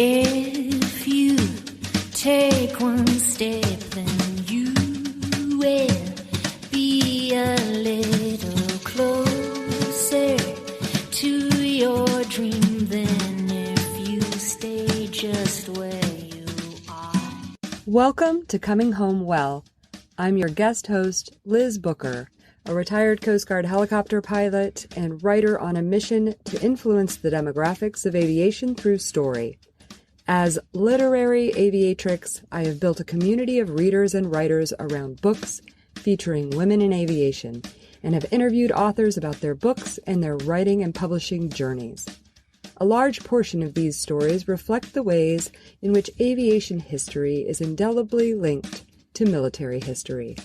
If you take one step, then you will be a little closer to your dream than if you stay just where you are. Welcome to Coming Home Well. I'm your guest host, Liz Booker, a retired Coast Guard helicopter pilot and writer on a mission to influence the demographics of aviation through story. As literary aviatrix, I have built a community of readers and writers around books featuring women in aviation, and have interviewed authors about their books and their writing and publishing journeys. A large portion of these stories reflect the ways in which aviation history is indelibly linked to military history.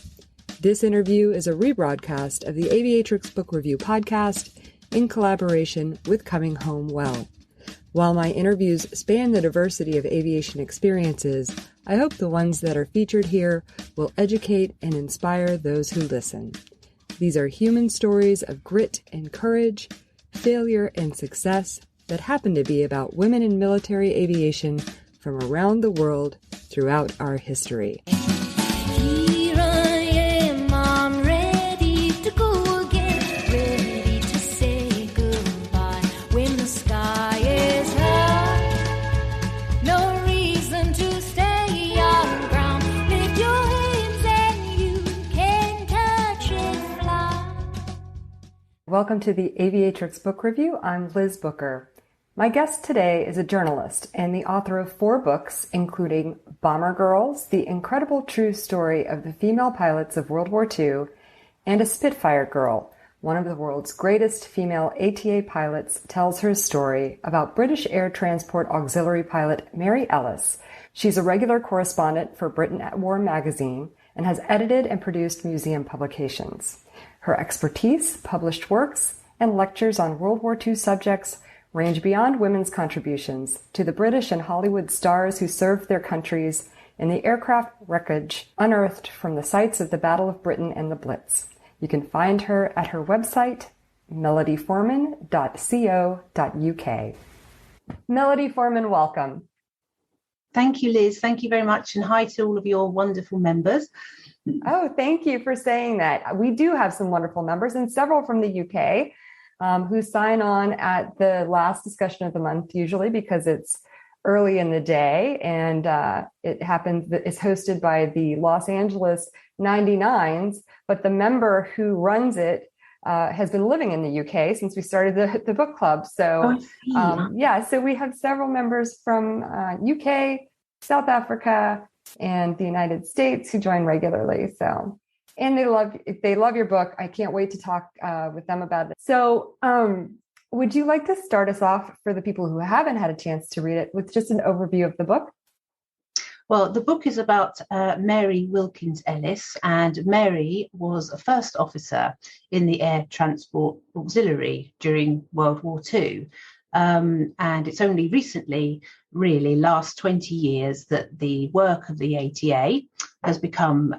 This interview is a rebroadcast of the Aviatrix Book Review podcast in collaboration with Coming Home Well. While my interviews span the diversity of aviation experiences, I hope the ones that are featured here will educate and inspire those who listen. These are human stories of grit and courage, failure and success that happen to be about women in military aviation from around the world throughout our history. Here I am, I'm ready to go again, ready to say goodbye when the sky is high. No reason to stay on ground. Lift your hands and you can touch and fly. Welcome to the Aviatrix Book Review. I'm Liz Booker. My guest today is a journalist and the author of 4 books, including Bomber Girls, the incredible true story of the female pilots of World War II, and A Spitfire Girl, one of the world's greatest female ATA pilots, tells her story about British Air Transport Auxiliary pilot Mary Ellis. She's a regular correspondent for Britain at War magazine and has edited and produced museum publications. Her expertise, published works, and lectures on World War II subjects range beyond women's contributions to the British and Hollywood stars who served their countries in the aircraft wreckage unearthed from the sites of the Battle of Britain and the Blitz. You can find her at her website, melodyforeman.co.uk. Melody Foreman, welcome. Thank you, Liz. Thank you very much. And hi to all of your wonderful members. Oh, thank you for saying that. We do have some wonderful members and several from the UK. Who sign on at the last discussion of the month, usually because it's early in the day, and it's hosted by the Los Angeles 99s, but the member who runs it has been living in the UK since we started the book club. So, so we have several members from UK, South Africa, and the United States who join regularly. So. And they love your book. I can't wait to talk with them about it. So would you like to start us off, for the people who haven't had a chance to read it, with just an overview of the book? Well, the book is about Mary Wilkins Ellis, and Mary was a first officer in the Air Transport Auxiliary during World War II. And it's only recently, really last 20 years, that the work of the ATA has become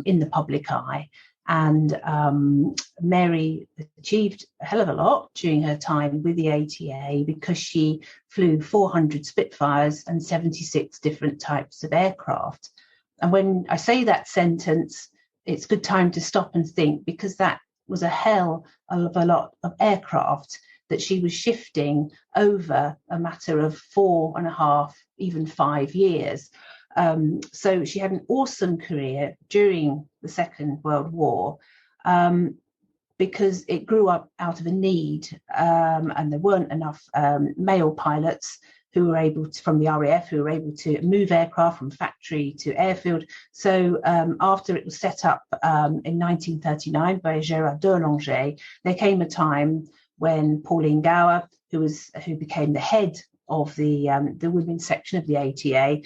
in the public eye. And Mary achieved a hell of a lot during her time with the ATA because she flew 400 Spitfires and 76 different types of aircraft. And when I say that sentence, it's a good time to stop and think, because that was a hell of a lot of aircraft that she was shifting over a matter of 4.5, even 5 years. So she had an awesome career during the Second World War because it grew up out of a need, and there weren't enough male pilots who were able to, from the RAF, who were able to move aircraft from factory to airfield. So after it was set up in 1939 by Gérard d'Erlanger, there came a time when Pauline Gower, who became the head of the women's section of the ATA,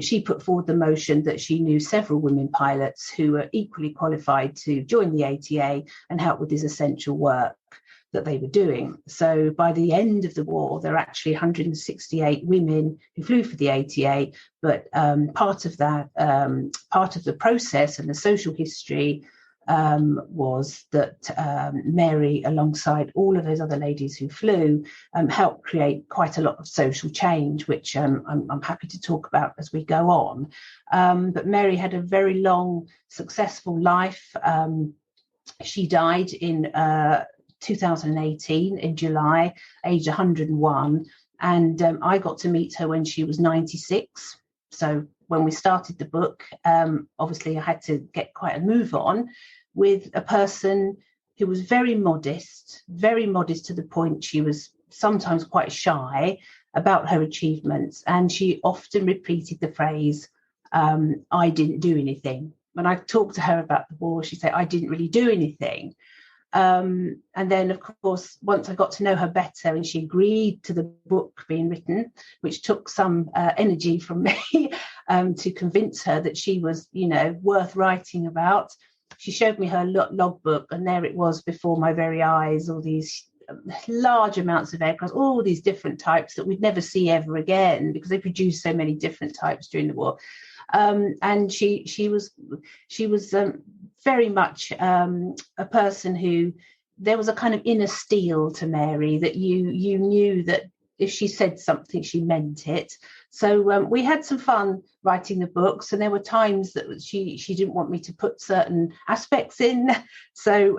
she put forward the motion that she knew several women pilots who were equally qualified to join the ATA and help with this essential work that they were doing. So by the end of the war, there are actually 168 women who flew for the ATA, but part of the process and the social history was that Mary, alongside all of those other ladies who flew, helped create quite a lot of social change, which I'm happy to talk about as we go on. But Mary had a very long, successful life. She died in 2018 in July, aged 101, and I got to meet her when she was 96. So when we started the book, obviously I had to get quite a move on with a person who was very modest to the point she was sometimes quite shy about her achievements. And she often repeated the phrase, I didn't do anything. When I talked to her about the war, she'd say, I didn't really do anything. And then, of course, once I got to know her better and she agreed to the book being written, which took some energy from me to convince her that she was, worth writing about. She showed me her logbook, and there it was before my very eyes, all these large amounts of aircraft, all these different types that we'd never see ever again because they produced so many different types during the war. And she was very much a person who, there was a kind of inner steel to Mary that you knew that if she said something, she meant it. So we had some fun writing the books, and there were times that she didn't want me to put certain aspects in. So,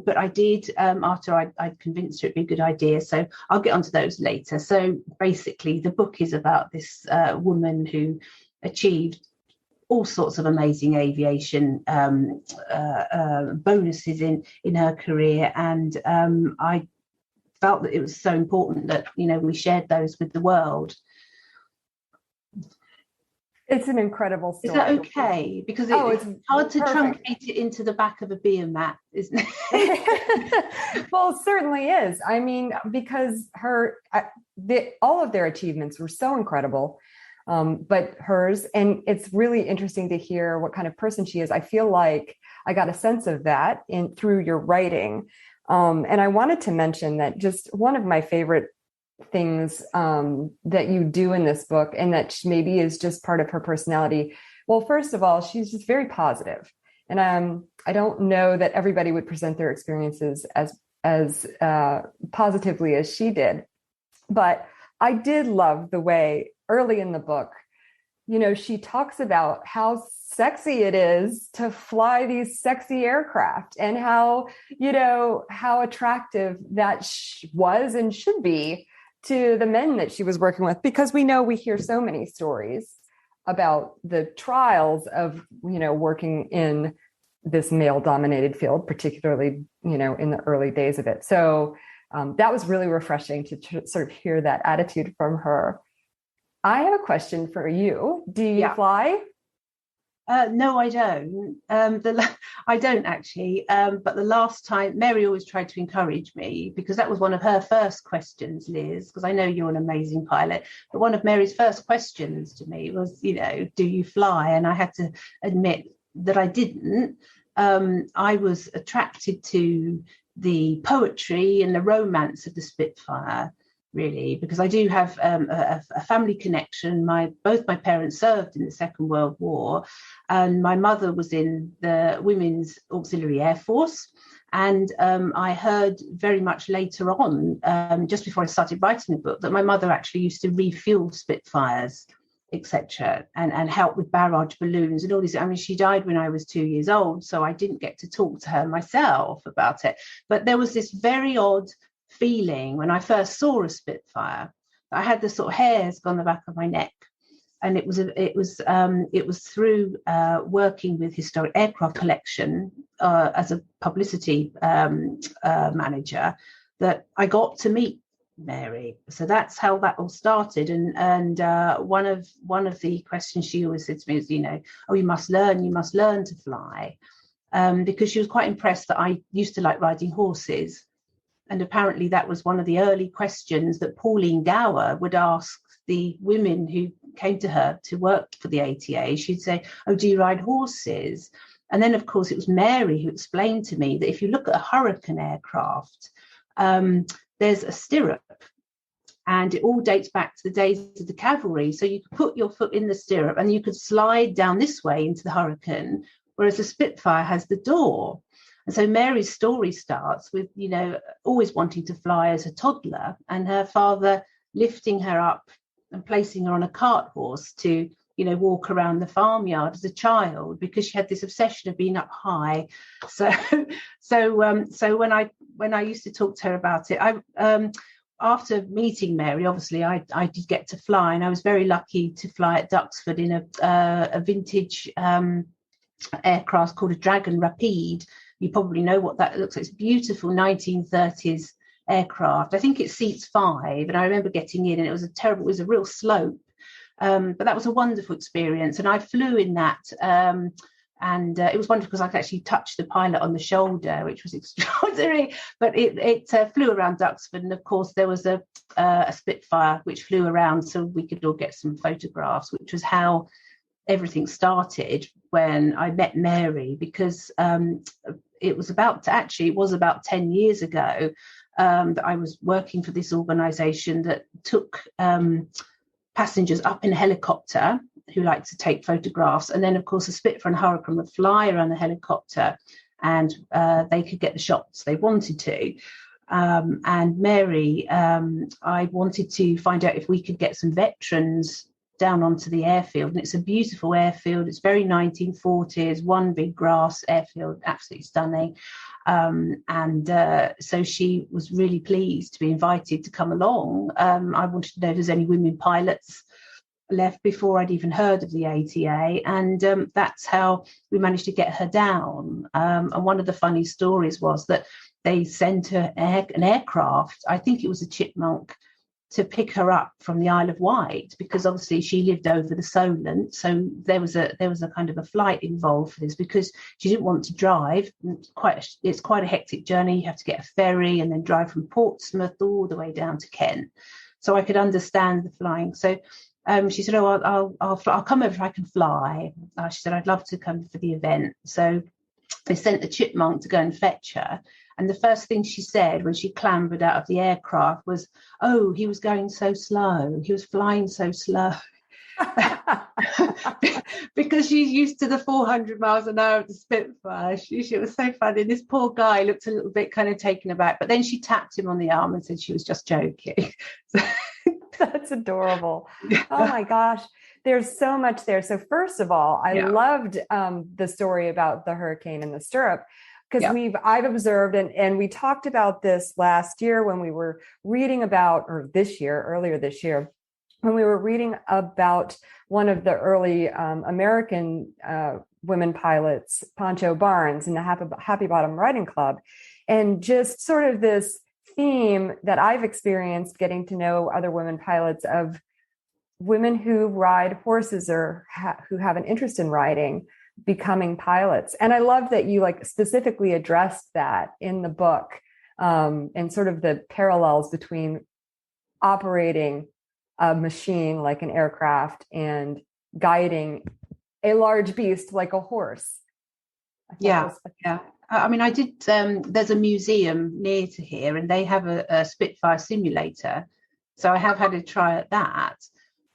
but I did after I'd convinced her it'd be a good idea. So I'll get onto those later. So basically, the book is about this woman who achieved all sorts of amazing aviation bonuses in her career, and I felt that it was so important that we shared those with the world. It's an incredible story. Is that okay? Because it's hard to truncate it into the back of a beer mat, isn't it? Well, it certainly is. I mean, because all of their achievements were so incredible, but hers, and it's really interesting to hear what kind of person she is. I feel like I got a sense of that through your writing. And I wanted to mention that just one of my favorite things that you do in this book, and that maybe is just part of her personality. Well, first of all, she's just very positive. And I don't know that everybody would present their experiences as positively as she did. But I did love the way early in the book, she talks about how sexy it is to fly these sexy aircraft, and how attractive that was and should be to the men that she was working with, because we hear so many stories about the trials of, working in this male dominated field, particularly, in the early days of it. So that was really refreshing to sort of hear that attitude from her. I have a question for you. Do you fly? No, I don't. I don't actually. But the last time, Mary always tried to encourage me, because that was one of her first questions, Liz, because I know you're an amazing pilot. But one of Mary's first questions to me was, do you fly? And I had to admit that I didn't. I was attracted to the poetry and the romance of the Spitfire, really, because I do have a family connection. Both my parents served in the Second World War, and my mother was in the Women's Auxiliary Air Force. And I heard very much later on, just before I started writing the book, that my mother actually used to refuel Spitfires, etc., and help with barrage balloons and all these. I mean, she died when I was 2 years old, so I didn't get to talk to her myself about it. But there was this very odd feeling when I first saw a Spitfire. I had the sort of hairs on the back of my neck, and it was through working with Historic Aircraft Collection as a publicity manager that I got to meet Mary. So that's how that all started. And one of the questions she always said to me is, you must learn to fly, because she was quite impressed that I used to like riding horses. And apparently that was one of the early questions that Pauline Gower would ask the women who came to her to work for the ATA. She'd say, oh, do you ride horses? And then, of course, it was Mary who explained to me that if you look at a Hurricane aircraft, there's a stirrup, and it all dates back to the days of the cavalry. So you could put your foot in the stirrup and you could slide down this way into the Hurricane, whereas the Spitfire has the door. And so Mary's story starts with, always wanting to fly as a toddler, and her father lifting her up and placing her on a cart horse to, walk around the farmyard as a child, because she had this obsession of being up high. So when I used to talk to her about it, after meeting Mary, obviously I did get to fly, and I was very lucky to fly at Duxford in a vintage aircraft called a Dragon Rapide. You probably know what that looks like. It's a beautiful 1930s aircraft. I think it seats 5, and I remember getting in, and it was a real slope. But that was a wonderful experience, and I flew in that, and it was wonderful because I could actually touch the pilot on the shoulder, which was extraordinary. But it flew around Duxford, and of course there was a Spitfire which flew around, so we could all get some photographs, which was how everything started when I met Mary, because it was about 10 years ago that I was working for this organisation that took passengers up in a helicopter who like to take photographs, and then of course a Spitfire and Hurricane would fly around the helicopter, and they could get the shots they wanted to. And Mary, I wanted to find out if we could get some veterans down onto the airfield, and it's a beautiful airfield. It's very 1940s, one big grass airfield, absolutely stunning. So she was really pleased to be invited to come along. I wanted to know if there's any women pilots left before I'd even heard of the ATA, and that's how we managed to get her down. And one of the funny stories was that they sent her an aircraft, I think it was a Chipmunk, to pick her up from the Isle of Wight, because obviously she lived over the Solent, so there was a kind of a flight involved for this, because she didn't want to drive. It's quite a hectic journey. You have to get a ferry and then drive from Portsmouth all the way down to Kent. So I could understand the flying. So she said, "Oh, I'll come over if I can fly." She said, "I'd love to come for the event." So they sent the Chipmunk to go and fetch her. And the first thing she said when she clambered out of the aircraft was, "Oh, he was going so slow. He was flying so slow." Because she's used to the 400 miles an hour of the Spitfire. She was so funny. This poor guy looked a little bit kind of taken aback, but then she tapped him on the arm and said she was just joking. That's adorable. Oh my gosh. There's so much there. So first of all, I loved the story about the hurricane and the stirrup, because I've observed, and we talked about this last year when we were reading about, or earlier this year, when we were reading about one of the early American women pilots, Poncho Barnes, in the Happy Bottom Riding Club. And just sort of this theme that I've experienced getting to know other women pilots, of women who ride horses or who have an interest in riding becoming pilots. And I love that you specifically addressed that in the book, and sort of the parallels between operating a machine like an aircraft and guiding a large beast like a horse. Yeah. I mean, I did, there's a museum near to here, and they have a Spitfire simulator. So I have had a try at that.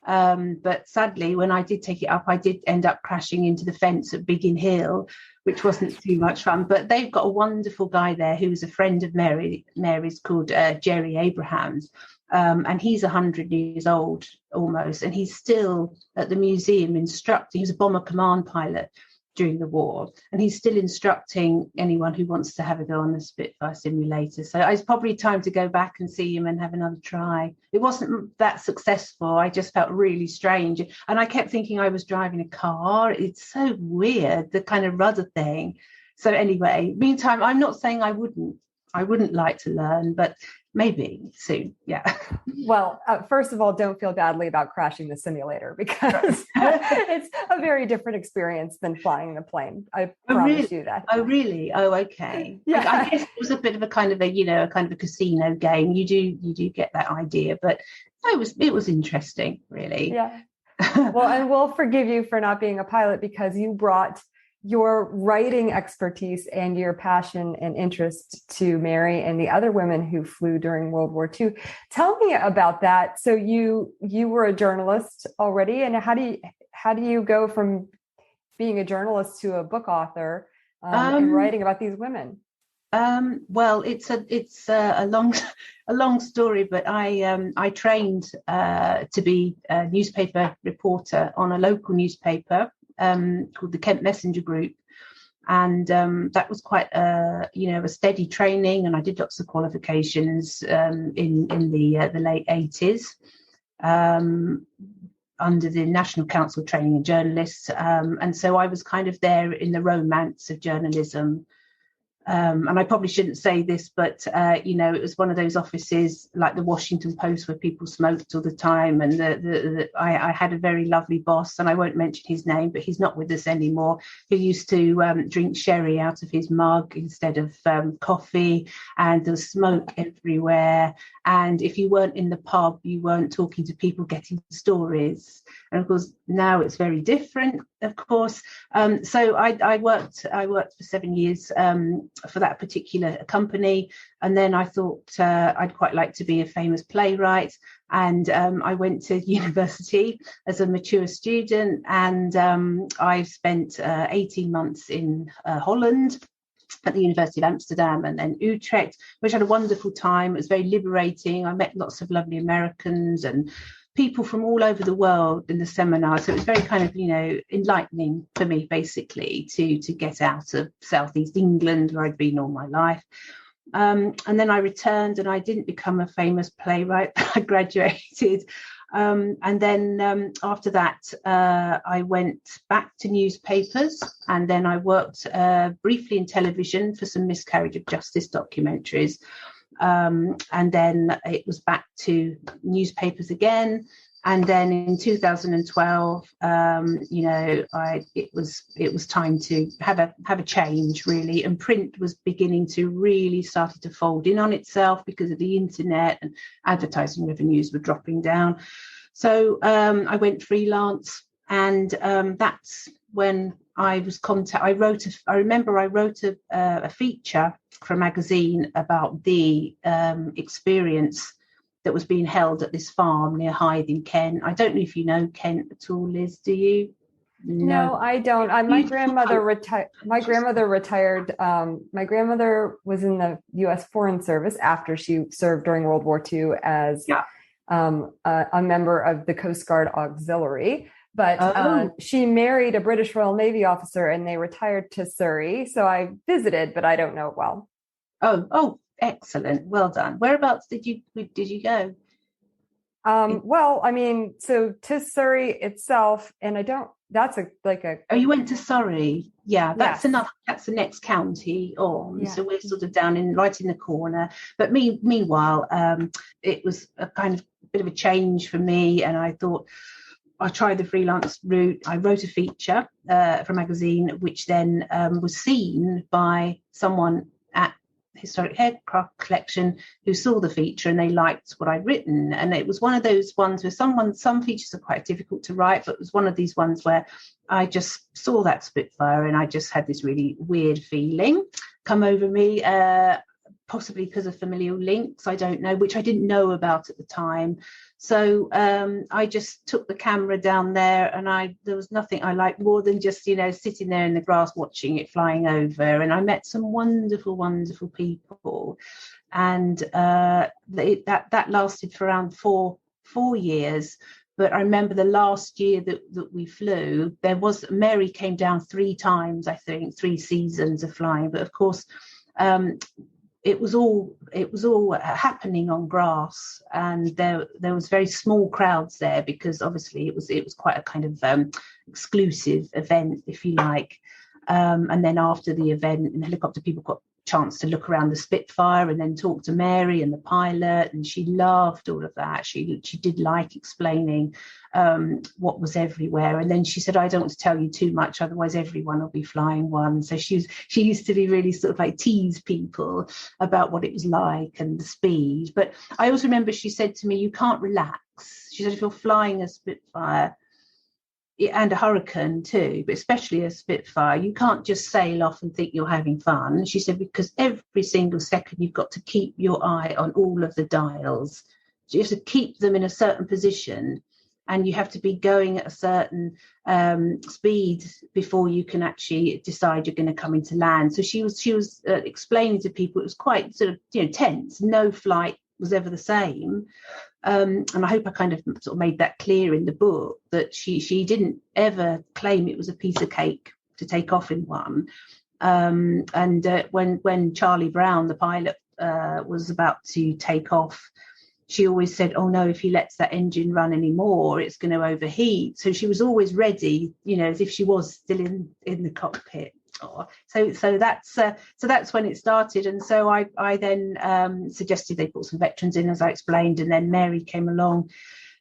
But sadly, when I did take it up, I did end up crashing into the fence at Biggin Hill, which wasn't too much fun. But they've got a wonderful guy there who's a friend of Mary's, called Jerry Abrahams. And he's 100 years old almost, and he's still at the museum instructing. He was a bomber command pilot during the war, and he's still instructing anyone who wants to have a go on the Spitfire simulator. So it's probably time to go back and see him and have another try. It wasn't that successful. I just felt really strange, and I kept thinking I was driving a car. It's so weird, the kind of rudder thing. So anyway, meantime, I'm not saying I wouldn't like to learn, but maybe soon. Yeah. Well, first of all, don't feel badly about crashing the simulator, because it's a very different experience than flying the plane. I promise you that. Oh, really? Oh, okay. Yeah. I guess it was a bit of a kind of a casino game. You do get that idea, but it was interesting, really. Yeah. Well, and we'll forgive you for not being a pilot, because you brought your writing expertise and your passion and interest to Mary and the other women who flew during World War II. Tell me about that. So you were a journalist already, and how do you go from being a journalist to a book author? in writing about these women? Well, it's a long story, but I trained to be a newspaper reporter on a local newspaper called the Kent Messenger Group, and that was quite a steady training, and I did lots of qualifications in the late 80s under the National Council of Training and Journalists, and so I was kind of there in the romance of journalism. And I probably shouldn't say this, but, it was one of those offices like the Washington Post where people smoked all the time. And I had a very lovely boss, and I won't mention his name, but he's not with us anymore, who used to drink sherry out of his mug instead of coffee. And there was smoke everywhere. And if you weren't in the pub, you weren't talking to people getting stories. And of course, now it's very different, of course. So I worked for 7 years for that particular company. And then I thought I'd quite like to be a famous playwright. And I went to university as a mature student. And I spent 18 months in Holland at the University of Amsterdam and then Utrecht, which had a wonderful time. It was very liberating. I met lots of lovely Americans and people from all over the world in the seminar. So it was very kind of, enlightening for me, basically, to get out of Southeast England, where I'd been all my life. And then I returned, and I didn't become a famous playwright. I graduated. And then after that, I went back to newspapers, and then I worked briefly in television for some miscarriage of justice documentaries. And then it was back to newspapers again. And then in 2012, it was time to have a change, really. And print was beginning to really started to fold in on itself because of the internet, and advertising revenues were dropping down. So I went freelance, and that's when I was contacted. I remember I wrote a feature for a magazine about the experience that was being held at this farm near Hythe in Kent. I don't know if you know Kent at all, Liz. Do you? No, I don't. My grandmother retired. My grandmother was in the U.S. Foreign Service after she served during World War II as a member of the Coast Guard Auxiliary. But she married a British Royal Navy officer, and they retired to Surrey. So I visited, but I don't know it well. Oh, excellent. Well done. Whereabouts did you go? Well, I mean, so to Surrey itself, and Oh, you went to Surrey? Yeah, that's the next county on. Yeah. So we're sort of down right in the corner. But meanwhile, it was a kind of bit of a change for me, and I thought I tried the freelance route. I wrote a feature for a magazine, which then was seen by someone at Historic Aircraft Collection who saw the feature, and they liked what I'd written. And it was one of those ones where some features are quite difficult to write, but it was one of these ones where I just saw that Spitfire, and I just had this really weird feeling come over me, possibly because of familial links, I don't know, which I didn't know about at the time. So I just took the camera down there, and there was nothing I liked more than just, sitting there in the grass watching it flying over. And I met some wonderful, wonderful people. And that lasted for around four years. But I remember the last year that we flew, Mary came down 3 times, I think, 3 seasons of flying. But of course, it was all happening on grass, and there was very small crowds there because obviously it was quite a kind of exclusive event, if you like. And then after the event, in the helicopter, people got a chance to look around the Spitfire and then talk to Mary and the pilot, and she loved all of that. She did like explaining what was everywhere. And then she said, I don't want to tell you too much, otherwise everyone will be flying one. So she used to be really sort of like tease people about what it was like and the speed. But I also remember she said to me, you can't relax. She said, if you're flying a Spitfire, and a Hurricane too, but especially a Spitfire, you can't just sail off and think you're having fun. She said, because every single second you've got to keep your eye on all of the dials. So you have to keep them in a certain position. and you have to be going at a certain speed before you can actually decide you're going to come into land. So she was explaining to people, it was quite sort of tense. No flight was ever the same. And I hope I kind of sort of made that clear in the book, that she didn't ever claim it was a piece of cake to take off in one. And when Charlie Brown, the pilot, was about to take off, she always said, "Oh no, if he lets that engine run anymore, it's going to overheat." So she was always ready, as if she was still in the cockpit. So that's when it started. And so I then suggested they put some veterans in, as I explained, and then Mary came along,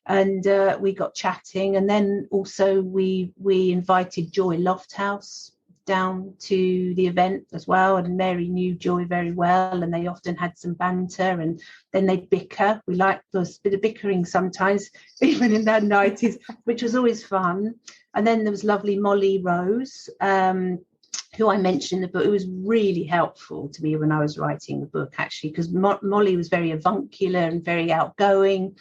and we got chatting. And then also we invited Joy Lofthouse down to the event as well, and Mary knew Joy very well, and they often had some banter, and then they'd bicker. We liked a bit of bickering sometimes, even in their 90s, which was always fun. And then there was lovely Molly Rose, who I mentioned in the book, who was really helpful to me when I was writing the book, actually, because Molly was very avuncular and very outgoing,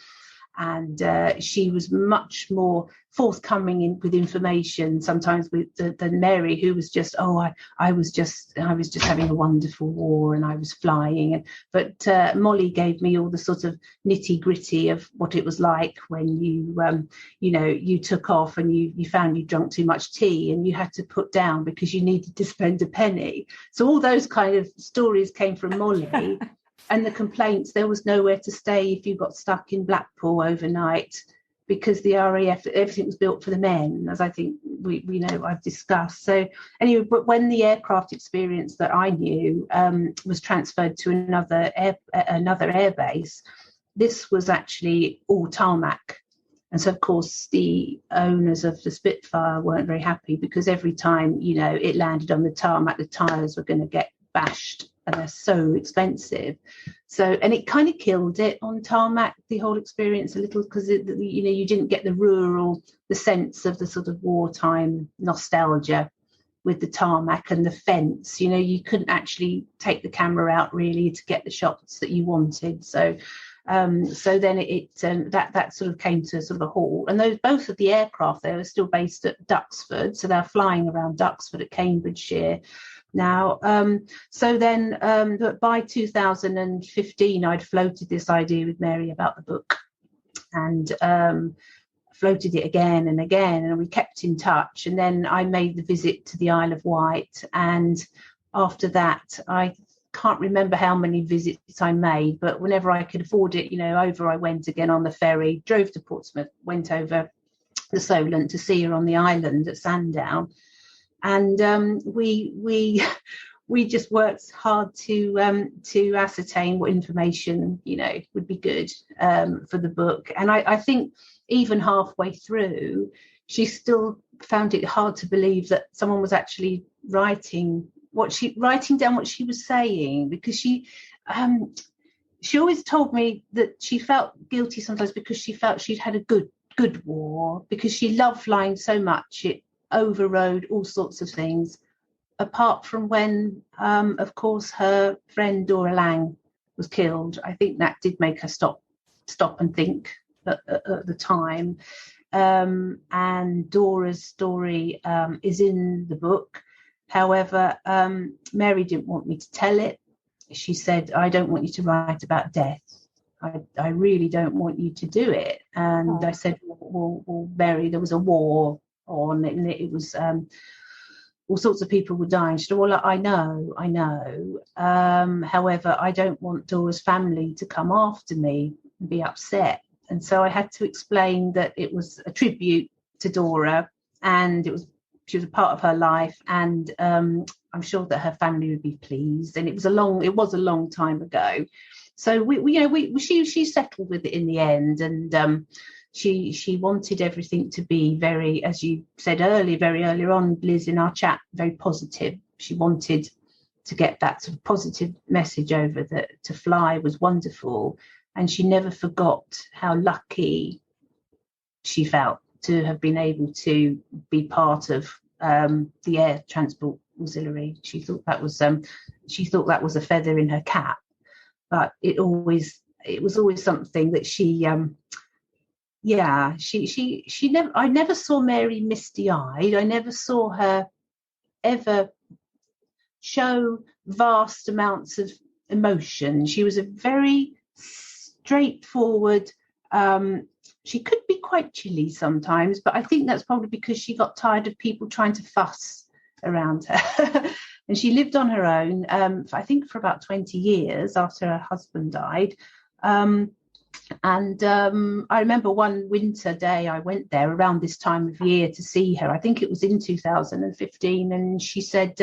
and she was much more forthcoming with information sometimes than Mary, who was just, I was just having a wonderful war and I was flying. But Molly gave me all the sort of nitty gritty of what it was like when you took off and you found you drunk too much tea and you had to put down because you needed to spend a penny. So all those kind of stories came from Molly. And the complaints, there was nowhere to stay if you got stuck in Blackpool overnight, because the RAF, everything was built for the men, as I think we know I've discussed. So anyway, but when the aircraft experience that I knew was transferred to another airbase, this was actually all tarmac. And so, of course, the owners of the Spitfire weren't very happy, because every time, it landed on the tarmac, the tyres were going to get bashed, and they're so expensive. So, and it kind of killed it on tarmac, the whole experience a little, because you didn't get the sense of the sort of wartime nostalgia with the tarmac and the fence. You couldn't actually take the camera out really to get the shots that you wanted. So then that sort of came to sort of a halt. And both of the aircraft, they were still based at Duxford, so they're flying around Duxford at Cambridgeshire now. So then but by 2015 I'd floated this idea with Mary about the book, and floated it again and again, and we kept in touch. And then I made the visit to the Isle of Wight, and after that I can't remember how many visits I made, but whenever I could afford it, over I went again on the ferry, drove to Portsmouth, went over the Solent to see her on the island at Sandown. And we just worked hard to ascertain what information would be good for the book. And I think even halfway through, she still found it hard to believe that someone was actually writing down what she was saying, because she always told me that she felt guilty sometimes because she felt she'd had a good war, because she loved flying so much it overrode all sorts of things, apart from when of course her friend Dora Lang was killed. I think that did make her stop and think at the time. And Dora's story is in the book. However, Mary didn't want me to tell it. She said, "I don't want you to write about death. I really don't want you to do it." And I said, well, Mary, there was a war on, and it was all sorts of people were dying. She said, "Well, I know. However, I don't want Dora's family to come after me and be upset." And so I had to explain that it was a tribute to Dora, and she was a part of her life, and I'm sure that her family would be pleased. And it was a long time ago. So she settled with it in the end, and she wanted everything to be very, as you said very earlier on, Liz, in our chat, very positive. She wanted to get that sort of positive message over, that to fly was wonderful, and she never forgot how lucky she felt to have been able to be part of the Air Transport Auxiliary. She thought that was a feather in her cap, but it was always something that she Yeah, she never. I never saw Mary misty-eyed. I never saw her ever show vast amounts of emotion. She was a very straightforward. She could be quite chilly sometimes, but I think that's probably because she got tired of people trying to fuss around her. And she lived on her own, I think, for about 20 years after her husband died. And I remember one winter day I went there around this time of year to see her. I think it was in 2015. And she said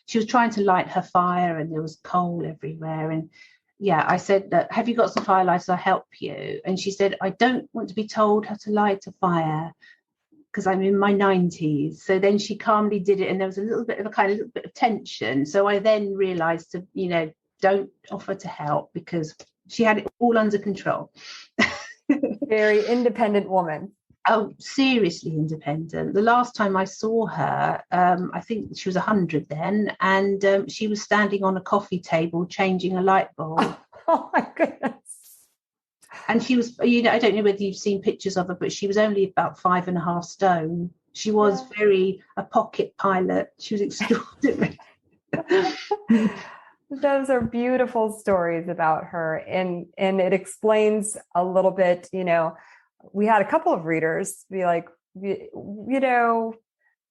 she was trying to light her fire and there was coal everywhere. And yeah, I said, have you got some firelights? I'll help you. And she said, I don't want to be told how to light a fire because I'm in my 90s. So then she calmly did it. And there was a little bit of tension. So I then realized to, don't offer to help because she had it all under control. Very independent woman. Oh, seriously independent. The last time I saw her, I think she was 100 then, and she was standing on a coffee table changing a light bulb. Oh my goodness. And she was, I don't know whether you've seen pictures of her, but she was only about 5.5 stone. She was a pocket pilot. She was extraordinary. Those are beautiful stories about her. And it explains a little bit, we had a couple of readers be like,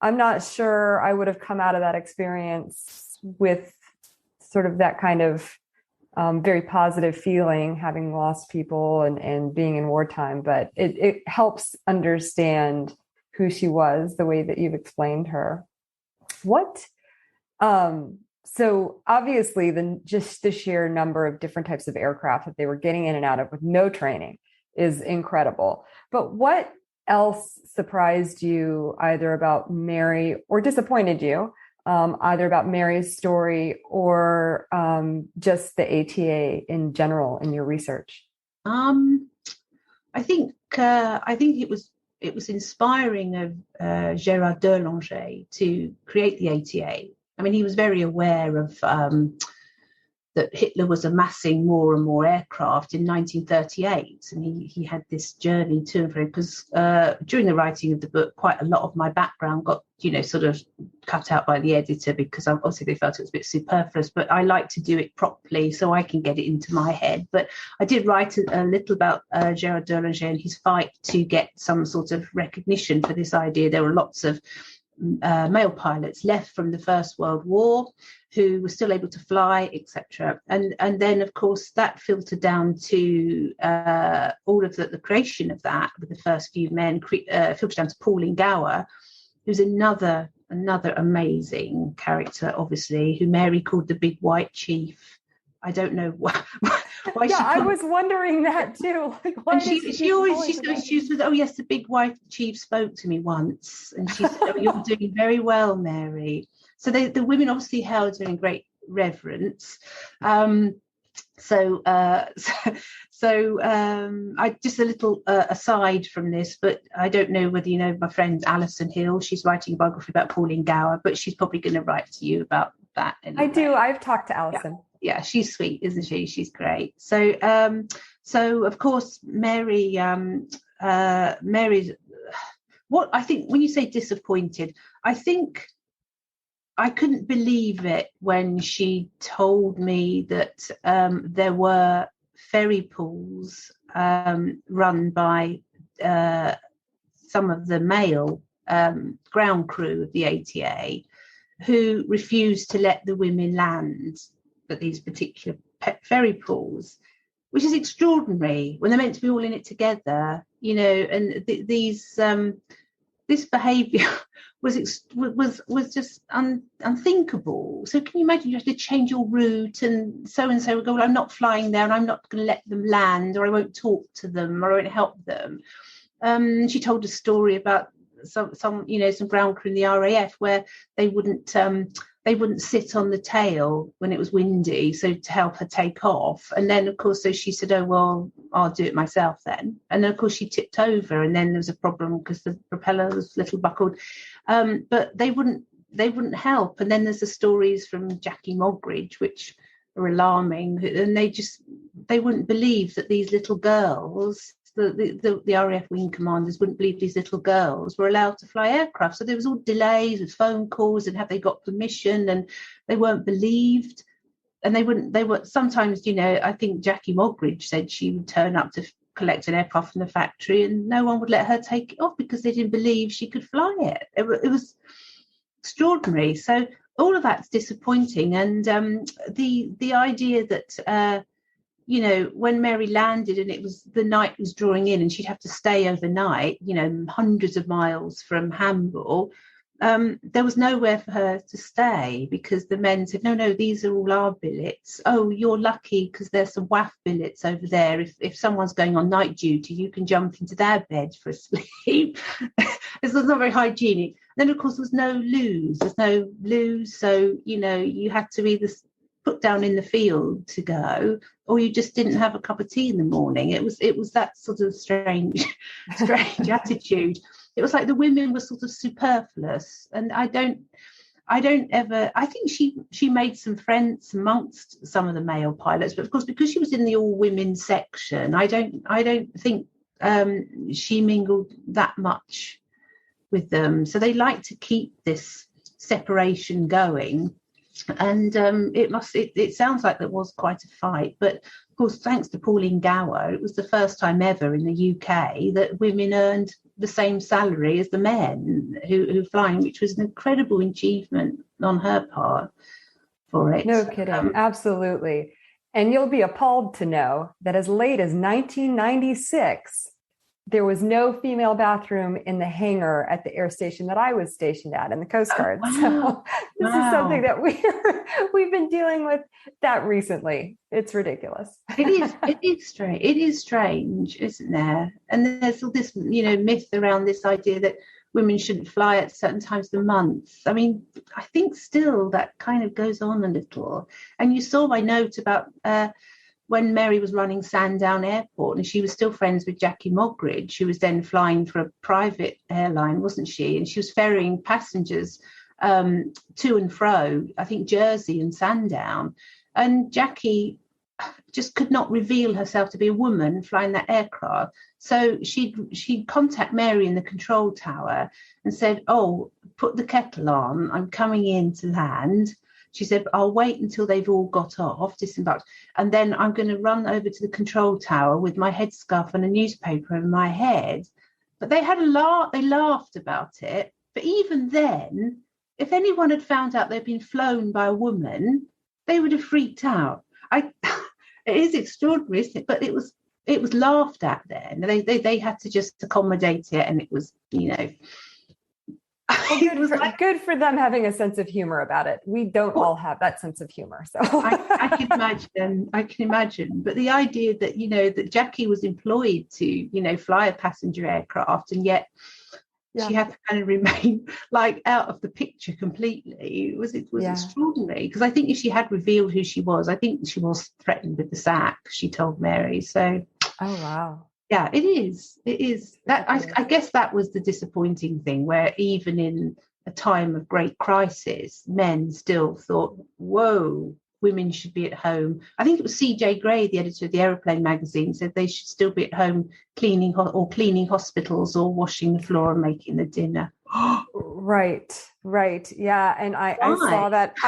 I'm not sure I would have come out of that experience with sort of that kind of very positive feeling, having lost people and being in wartime. But it helps understand who she was, the way that you've explained her. So obviously just the sheer number of different types of aircraft that they were getting in and out of with no training is incredible. But what else surprised you either about Mary or disappointed you, either about Mary's story or just the ATA in general in your research? I think it was inspiring of Gérard Derlanger to create the ATA. I mean, he was very aware of that Hitler was amassing more and more aircraft in 1938, and he had this journey to and fro. Because during the writing of the book, quite a lot of my background got sort of cut out by the editor because obviously they felt it was a bit superfluous. But I like to do it properly so I can get it into my head. But I did write a little about Gérard Derlanger and his fight to get some sort of recognition for this idea. There were lots of male pilots left from the First World War who were still able to fly, etc. And then, of course, that filtered down to all of the creation of that with the first few men, filtered down to Pauline Gower, who's another amazing character, obviously, who Mary called the Big White Chief. I don't know why. I was wondering that too. Like, why she always said, "Oh yes, the Big White Chief spoke to me once," and she said, "Oh, you're doing very well, Mary." So the women obviously held her in great reverence. I just a little aside from this, but I don't know whether you know my friend Alison Hill. She's writing a biography about Pauline Gower, but she's probably going to write to you about that. I do. I've talked to Alison. Yeah, she's sweet, isn't she? She's great. So of course, Mary's. What I think when you say disappointed, I think I couldn't believe it when she told me that there were ferry pools run by some of the male ground crew of the ATA who refused to let the women land at these particular ferry pools, which is extraordinary when they're meant to be all in it together, and this behaviour was just unthinkable. So can you imagine you have to change your route and so would go, well, I'm not flying there and I'm not going to let them land, or I won't talk to them, or I won't help them. She told a story about some ground crew in the RAF where they wouldn't sit on the tail when it was windy, so to help her take off. And then, of course, so she said, "Oh well, I'll do it myself then." And then, of course, she tipped over, and then there was a problem because the propeller was a little buckled. But they wouldn't help. And then there's the stories from Jackie Moggridge, which are alarming, and they wouldn't believe that these little girls the RAF wing commanders wouldn't believe these little girls were allowed to fly aircraft. So there was all delays with phone calls and have they got permission, and they weren't believed. And they were sometimes, I think Jackie Moggridge said she would turn up to collect an aircraft from the factory and no one would let her take it off because they didn't believe she could fly it. It was extraordinary. So all of that's disappointing. And the idea that, when Mary landed and the night was drawing in and she'd have to stay overnight, hundreds of miles from Hamburg, there was nowhere for her to stay because the men said, no, these are all our billets. Oh, you're lucky because there's some WAF billets over there. If someone's going on night duty, you can jump into their bed for a sleep. It's not very hygienic. Then, of course, there was no loos. There's no loos. So, you had to either put down in the field to go, or you just didn't have a cup of tea in the morning. It was that sort of strange attitude. It was like the women were sort of superfluous, and I think she made some friends amongst some of the male pilots, but of course because she was in the all women section, I don't think she mingled that much with them. So they like to keep this separation going. And it sounds like there was quite a fight, but of course, thanks to Pauline Gower, it was the first time ever in the UK that women earned the same salary as the men who flying, which was an incredible achievement on her part for it. No kidding. Absolutely. And you'll be appalled to know that as late as 1996, there was no female bathroom in the hangar at the air station that I was stationed at in the Coast Guard. Oh, wow. So this is something that we've been dealing with that recently. It's ridiculous. It is strange, isn't there? And there's all this, myth around this idea that women shouldn't fly at certain times of the month. I mean, I think still that kind of goes on a little. And you saw my note about when Mary was running Sandown Airport, and she was still friends with Jackie Moggridge, who was then flying for a private airline, wasn't she? And she was ferrying passengers to and fro, I think Jersey and Sandown. And Jackie just could not reveal herself to be a woman flying that aircraft. So she'd contact Mary in the control tower and said, oh, put the kettle on, I'm coming in to land. She said, I'll wait until they've all got off, disembarked, and then I'm going to run over to the control tower with my headscarf and a newspaper in my head. But they had a laugh. They laughed about it. But even then, if anyone had found out they'd been flown by a woman, they would have freaked out. It is extraordinary, isn't it? But it was laughed at then. They had to just accommodate it, and it was, Well, good for them having a sense of humor about it. We don't all have that sense of humor. So I can imagine. But the idea that, that Jackie was employed to, fly a passenger aircraft, and yet she had to kind of remain like out of the picture completely. It was extraordinary, because I think if she had revealed who she was, I think she was threatened with the sack, she told Mary. So, oh, wow. Yeah, it is. That I guess that was the disappointing thing, where even in a time of great crisis, men still thought, whoa, women should be at home. I think it was C.J. Gray, the editor of the Aeroplane magazine, said they should still be at home cleaning hospitals or washing the floor and making the dinner. Right. Yeah. And I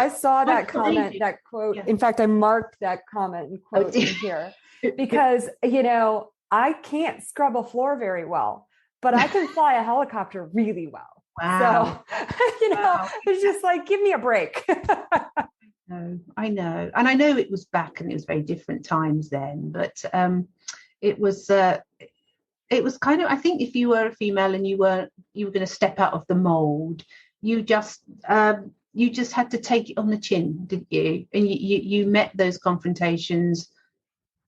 saw that comment, that quote. Yeah. In fact, I marked that comment and quote in here because, I can't scrub a floor very well, but I can fly a helicopter really well. Wow. So, It's just like, give me a break. I know. And I know it was back and it was very different times then, but it was kind of, I think if you were a female and you were going to step out of the mold, you just had to take it on the chin, didn't you? And you met those confrontations,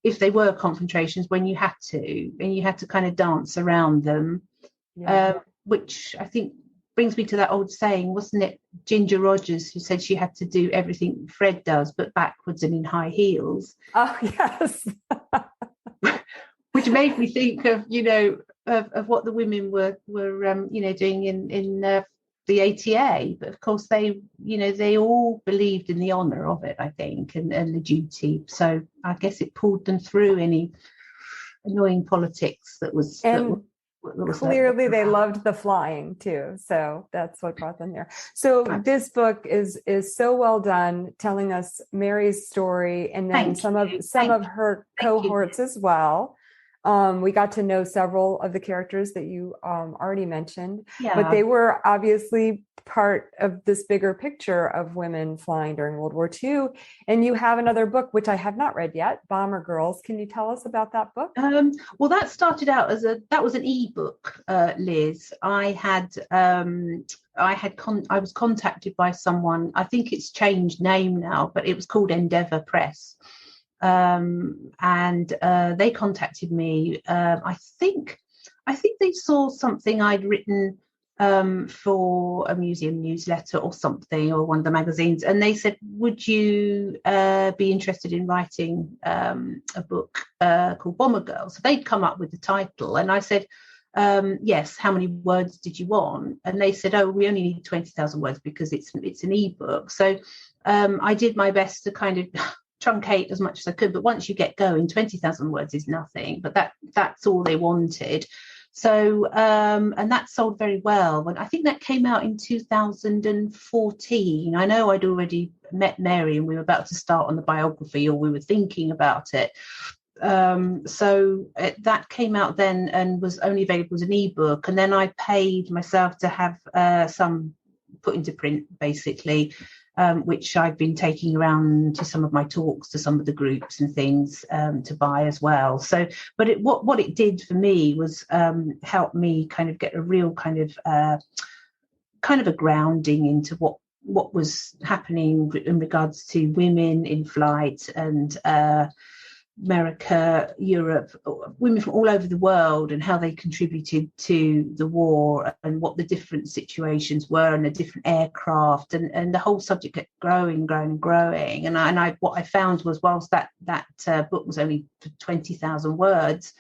if they were confrontations, when you had to, and you had to kind of dance around them, which I think brings me to that old saying, wasn't it Ginger Rogers who said she had to do everything Fred does, but backwards and in high heels? Oh, yes. Which made me think of, of what the women were doing in the ATA. But of course, they all believed in the honour of it, I think, and the duty. So I guess it pulled them through any annoying politics that was clearly they loved the flying too, so that's what brought them there. So this book is so well done, telling us Mary's story, and then some of her cohorts as well. We got to know several of the characters that you already mentioned, but they were obviously part of this bigger picture of women flying during World War II. And you have another book, which I have not read yet, Bomber Girls. Can you tell us about that book? Well, that started out that was an ebook, Liz. I was contacted by someone. I think it's changed name now, but it was called Endeavour Press. And they contacted me. I think they saw something I'd written for a museum newsletter or something, or one of the magazines, and they said, would you be interested in writing a book called Bomber Girl? So they'd come up with the title, and I said, yes, how many words did you want? And they said, oh, we only need 20,000 words because it's an ebook. So I did my best to kind of truncate as much as I could, but once you get going, 20,000 words is nothing, but that's all they wanted. So and that sold very well. When I think that came out in 2014. I know I'd already met Mary and we were about to start on the biography, or we were thinking about it. So that came out then and was only available as an ebook, and then I paid myself to have some put into print, basically, which I've been taking around to some of my talks, to some of the groups and things, to buy as well. So, but what it did for me was help me kind of get a real kind of a grounding into what was happening in regards to women in flight, and America, Europe, women from all over the world, and how they contributed to the war, and what the different situations were, and the different aircraft, and the whole subject kept growing. And I what I found was, whilst that book was only 20,000 words,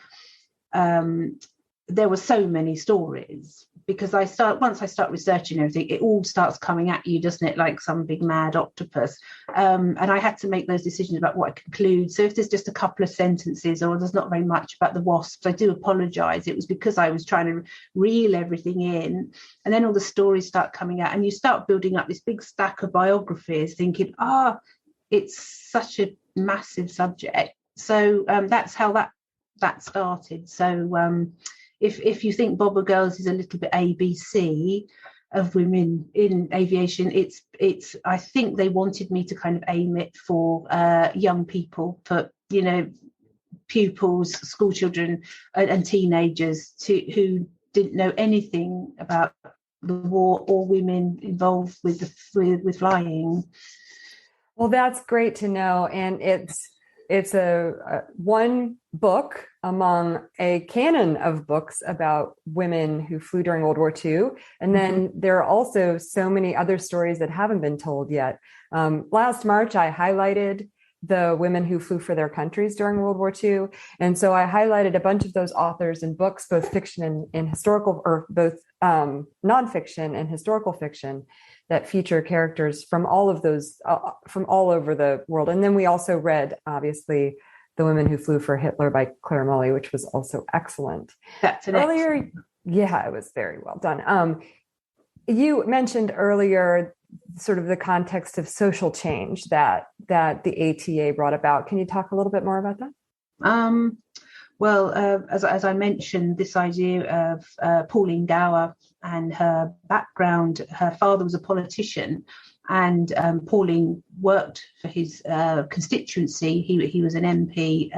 there were so many stories, because once I start researching everything, it all starts coming at you, doesn't it, like some big mad octopus. And I had to make those decisions about what I conclude. So if there's just a couple of sentences, or there's not very much about the wasps, I do apologise. It was because I was trying to reel everything in, and then all the stories start coming out, and you start building up this big stack of biographies, thinking, it's such a massive subject. So that's how that started. So if you think Bomber Girls is a little bit ABC of women in aviation, it's I think they wanted me to kind of aim it for young people, for pupils, school children, and teenagers who didn't know anything about the war or women involved with flying. Well, that's great to know, and it's a one book among a canon of books about women who flew during World War II. And then there are also so many other stories that haven't been told yet. Last March, I highlighted the women who flew for their countries during World War II. And so I highlighted a bunch of those authors in books, both fiction and historical, or both nonfiction and historical fiction, that feature characters from all of those, from all over the world. And then we also read, obviously, The Women Who Flew for Hitler by Claire Mully, which was also excellent. That's earlier. Yeah, it was very well done. You mentioned earlier sort of the context of social change that the ATA brought about. Can you talk a little bit more about that? Well, as I mentioned, this idea of Pauline Gower and her background. Her father was a politician, and Pauline worked for his constituency. He was an MP,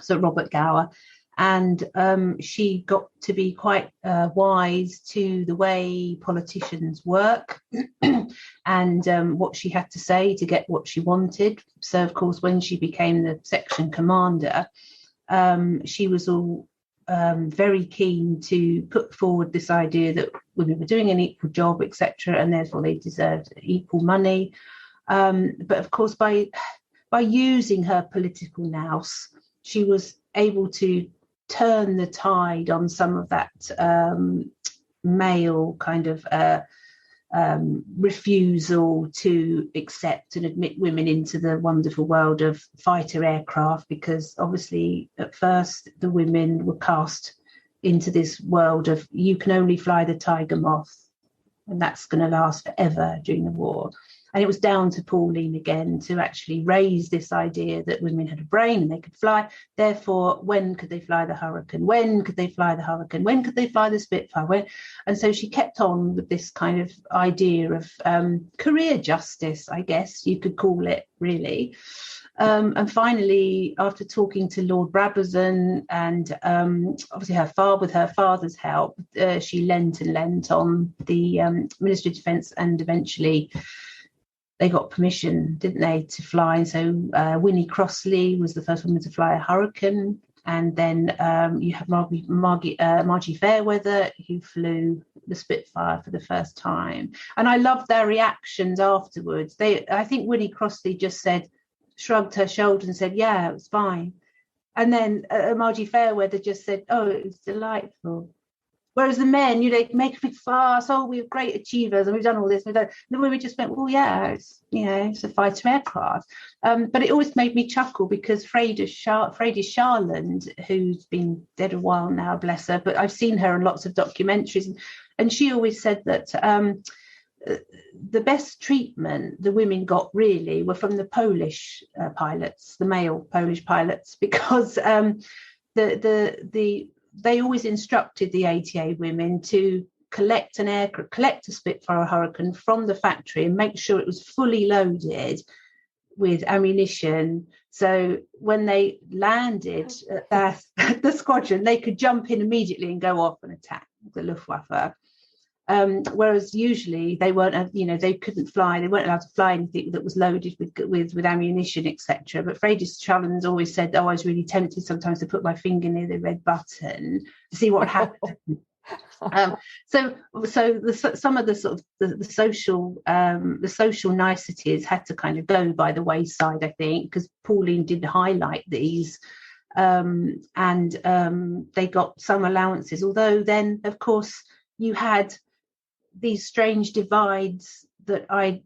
so Robert Gower, and she got to be quite wise to the way politicians work and what she had to say to get what she wanted. So, of course, when she became the section commander, she was all very keen to put forward this idea that women were doing an equal job, etc., and therefore they deserved equal money. But of course, by using her political nous, she was able to turn the tide on some of that male kind of refusal to accept and admit women into the wonderful world of fighter aircraft, because obviously at first the women were cast into this world of you can only fly the Tiger Moth, and that's going to last forever during the war. And it was down to Pauline again to actually raise this idea that women had a brain and they could fly. Therefore, when could they fly the Hurricane? When could they fly the Hurricane? When could they fly the Spitfire? When? And so she kept on with this kind of idea of career justice, I guess you could call it, really. And finally, after talking to Lord Brabazon and obviously with her father's help, she lent on the Ministry of Defence, and eventually they got permission, didn't they, to fly. And so Winnie Crossley was the first woman to fly a Hurricane. And then you have Margie Fairweather, who flew the Spitfire for the first time. And I loved their reactions afterwards. I think Winnie Crossley just shrugged her shoulders and said, yeah, it was fine. And then Margie Fairweather just said, oh, it was delightful. Whereas the men, they make a big fuss, oh, we're great achievers and we've done all this. And the women just went, well, yeah, it's a fighter aircraft. But it always made me chuckle because Freydis Sharland, who's been dead a while now, bless her, but I've seen her in lots of documentaries. And she always said that the best treatment the women got really were from the Polish pilots, the male Polish pilots, because they always instructed the ATA women to collect a Spitfire Hurricane from the factory and make sure it was fully loaded with ammunition. So when they landed at the squadron, they could jump in immediately and go off and attack the Luftwaffe. Whereas usually they weren't, they couldn't fly. They weren't allowed to fly anything that was loaded with ammunition, etc. But Freydis Sharland always said, "Oh, I was really tempted sometimes to put my finger near the red button to see what happened." So some of the sort of the social niceties had to kind of go by the wayside, I think, because Pauline did highlight these, and they got some allowances. Although then, of course, you had these strange divides that I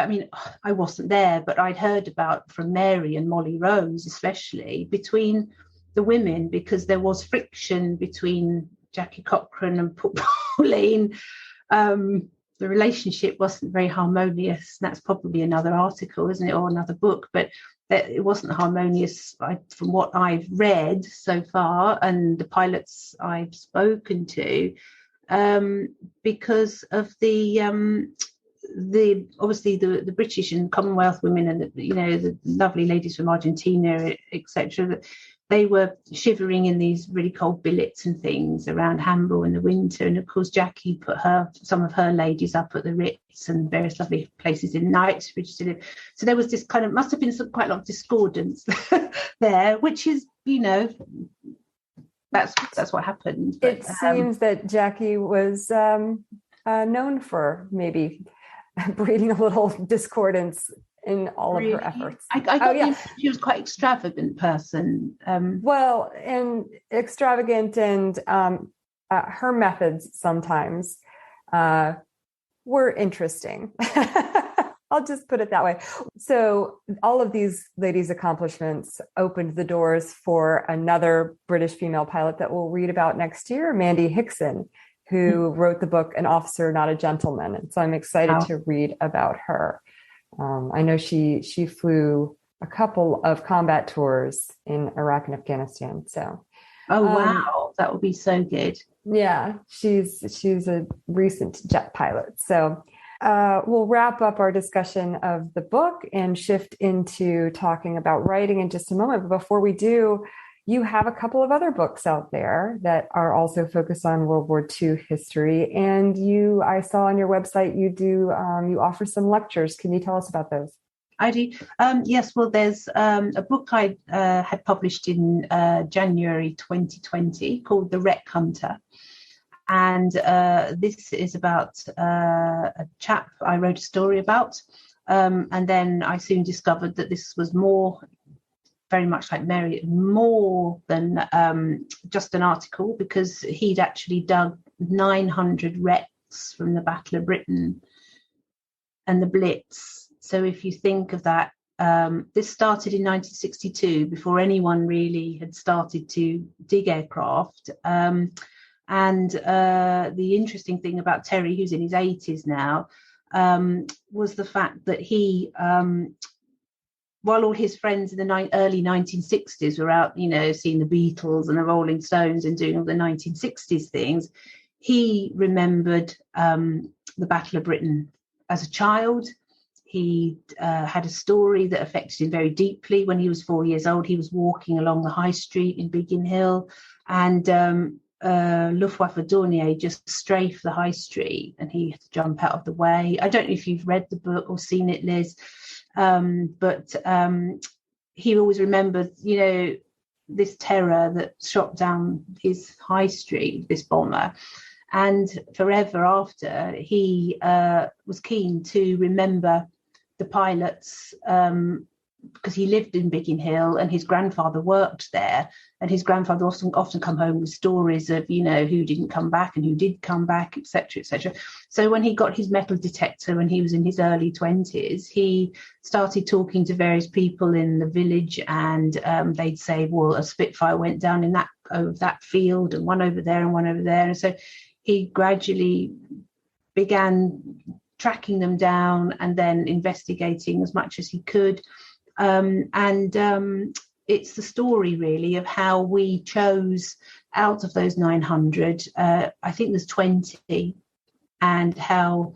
mean, I wasn't there, but I'd heard about from Mary and Molly Rose, especially between the women, because there was friction between Jackie Cochran and Pauline. The relationship wasn't very harmonious. That's probably another article, isn't it, or another book, but it wasn't harmonious from what I've read so far and the pilots I've spoken to. Because of the obviously the British and Commonwealth women and the lovely ladies from Argentina, etc. They were shivering in these really cold billets and things around Hamburg in the winter, and of course Jackie put some of her ladies up at the Ritz and various lovely places in Knightsbridge to live. So there was this kind of must have been quite a lot of discordance there, which is That's what happened. But, it seems that Jackie was known for maybe breeding a little discordance in all of her efforts. I got she was quite extravagant person. Well, and extravagant, and her methods sometimes were interesting. I'll just put it that way. So all of these ladies' accomplishments opened the doors for another British female pilot that we'll read about next year, Mandy Hickson, who wrote the book An Officer, Not a Gentleman. And so I'm excited to read about her. I know she flew a couple of combat tours in Iraq and Afghanistan. So, wow, that would be so good. Yeah, she's a recent jet pilot. So we'll wrap up our discussion of the book and shift into talking about writing in just a moment. But before we do, you have a couple of other books out there that are also focused on World War II history. And I saw on your website, you offer some lectures. Can you tell us about those? I do. Yes, well, there's a book I had published in January 2020 called The Wreck Hunter. And this is about a chap I wrote a story about. And then I soon discovered that this was very much like Mary, more than just an article, because he'd actually dug 900 wrecks from the Battle of Britain and the Blitz. So if you think of that, this started in 1962, before anyone really had started to dig aircraft. And the interesting thing about Terry, who's in his 80s now, was the fact that he, while all his friends in the early 1960s were out, seeing the Beatles and the Rolling Stones and doing all the 1960s things, he remembered the Battle of Britain as a child. He had a story that affected him very deeply. When he was 4 years old, he was walking along the high street in Biggin Hill, and Luftwaffe Dornier just strafed the high street, and he had to jump out of the way. I don't know if you've read the book or seen it, Liz, but he always remembered, this terror that shot down his high street, this bomber. And forever after, he was keen to remember the pilots, because he lived in Biggin Hill and his grandfather worked there, and his grandfather often come home with stories of who didn't come back and who did come back, etc., etc. So when he got his metal detector when he was in his early 20s, he started talking to various people in the village, and they'd say, well, a Spitfire went down in that field, and one over there and one over there. And so he gradually began tracking them down and then investigating as much as he could. It's the story really of how we chose out of those 900, I think there's 20, and how,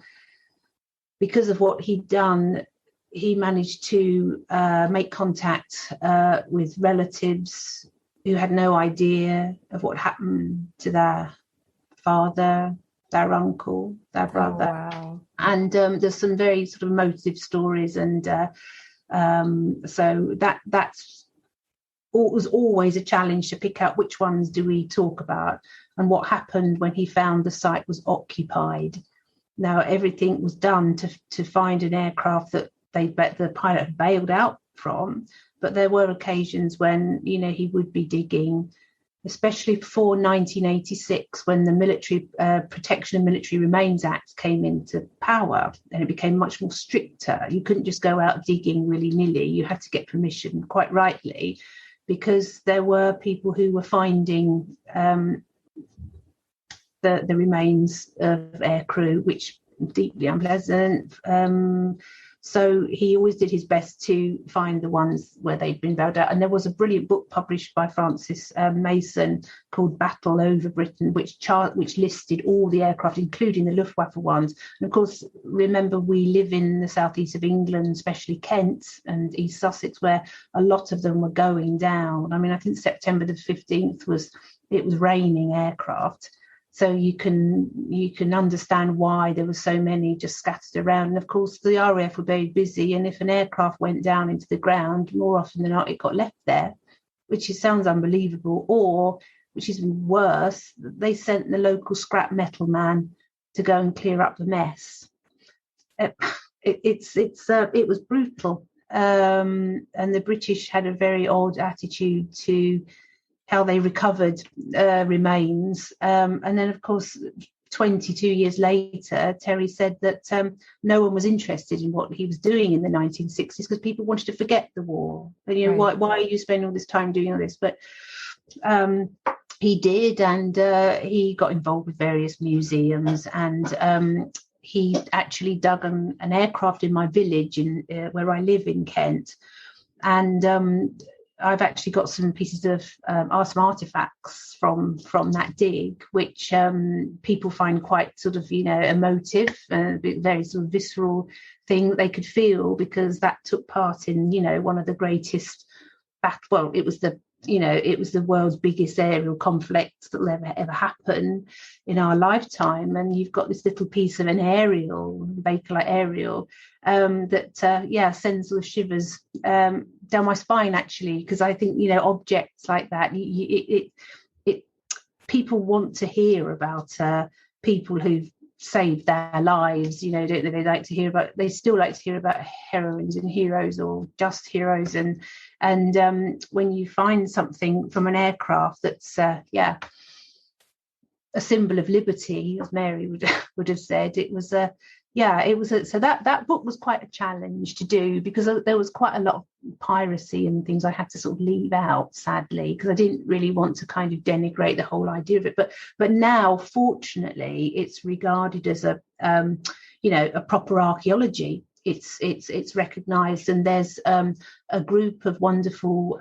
because of what he'd done, he managed to make contact with relatives who had no idea of what happened to their father, their uncle, their brother. Oh, wow. And there's some very sort of emotive stories, and so that's was always a challenge to pick out which ones do we talk about, and what happened when he found the site was occupied. Now everything was done to find an aircraft that the pilot had bailed out from, but there were occasions when he would be digging, especially before 1986, when the Military Protection of Military Remains Act came into power, and it became much more stricter. You couldn't just go out digging willy-nilly. You had to get permission, quite rightly, because there were people who were finding the remains of aircrew, which was deeply unpleasant. So he always did his best to find the ones where they'd been bailed out. And there was a brilliant book published by Francis Mason called Battle Over Britain, which listed all the aircraft, including the Luftwaffe ones. And of course, remember, we live in the southeast of England, especially Kent and East Sussex, where a lot of them were going down. I mean, I think September the 15th was raining aircraft. So you can understand why there were so many just scattered around. And of course, the RAF were very busy. And if an aircraft went down into the ground, more often than not, it got left there, which sounds unbelievable. Or, which is worse, they sent the local scrap metal man to go and clear up the mess. It was brutal. And the British had a very odd attitude to how they recovered remains. And then, of course, 22 years later, Terry said that no one was interested in what he was doing in the 1960s because people wanted to forget the war. And, Right. why are you spending all this time doing all this? But he did, and he got involved with various museums, and he actually dug an aircraft in my village where I live in Kent. And I've actually got some pieces of some artifacts from that dig, which people find quite sort of, emotive, very sort of visceral thing that they could feel, because that took part in, one of the greatest it was the world's biggest aerial conflict that will ever happen in our lifetime. And you've got this little piece of an aerial, Bakelite aerial, that sends sort of shivers down my spine, actually, because I think objects like that, people want to hear about people who've saved their lives, don't they? They still like to hear about heroines and heroes, or just heroes, and when you find something from an aircraft that's a symbol of liberty, as Mary would have said, it was Yeah, it was so that book was quite a challenge to do, because there was quite a lot of piracy and things I had to sort of leave out, sadly, because I didn't really want to kind of denigrate the whole idea of it. But now, fortunately, it's regarded as a a proper archaeology. It's recognised, and there's a group of wonderful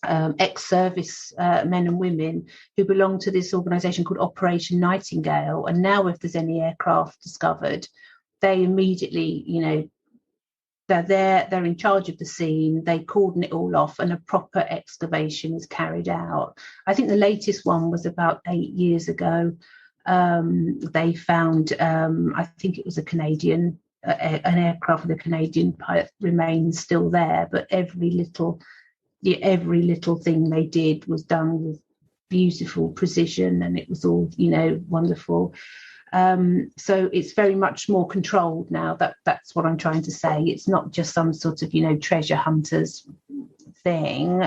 ex-service men and women who belong to this organisation called Operation Nightingale. And now, if there's any aircraft discovered, they immediately, they're there, they're in charge of the scene, they cordon it all off, and a proper excavation is carried out. I think the latest one was about 8 years ago. They found, I think it was a Canadian, an aircraft with a Canadian pilot remains still there, but every little thing they did was done with beautiful precision, and it was all wonderful. So it's very much more controlled now. That's what I'm trying to say. It's not just some sort of treasure hunters thing.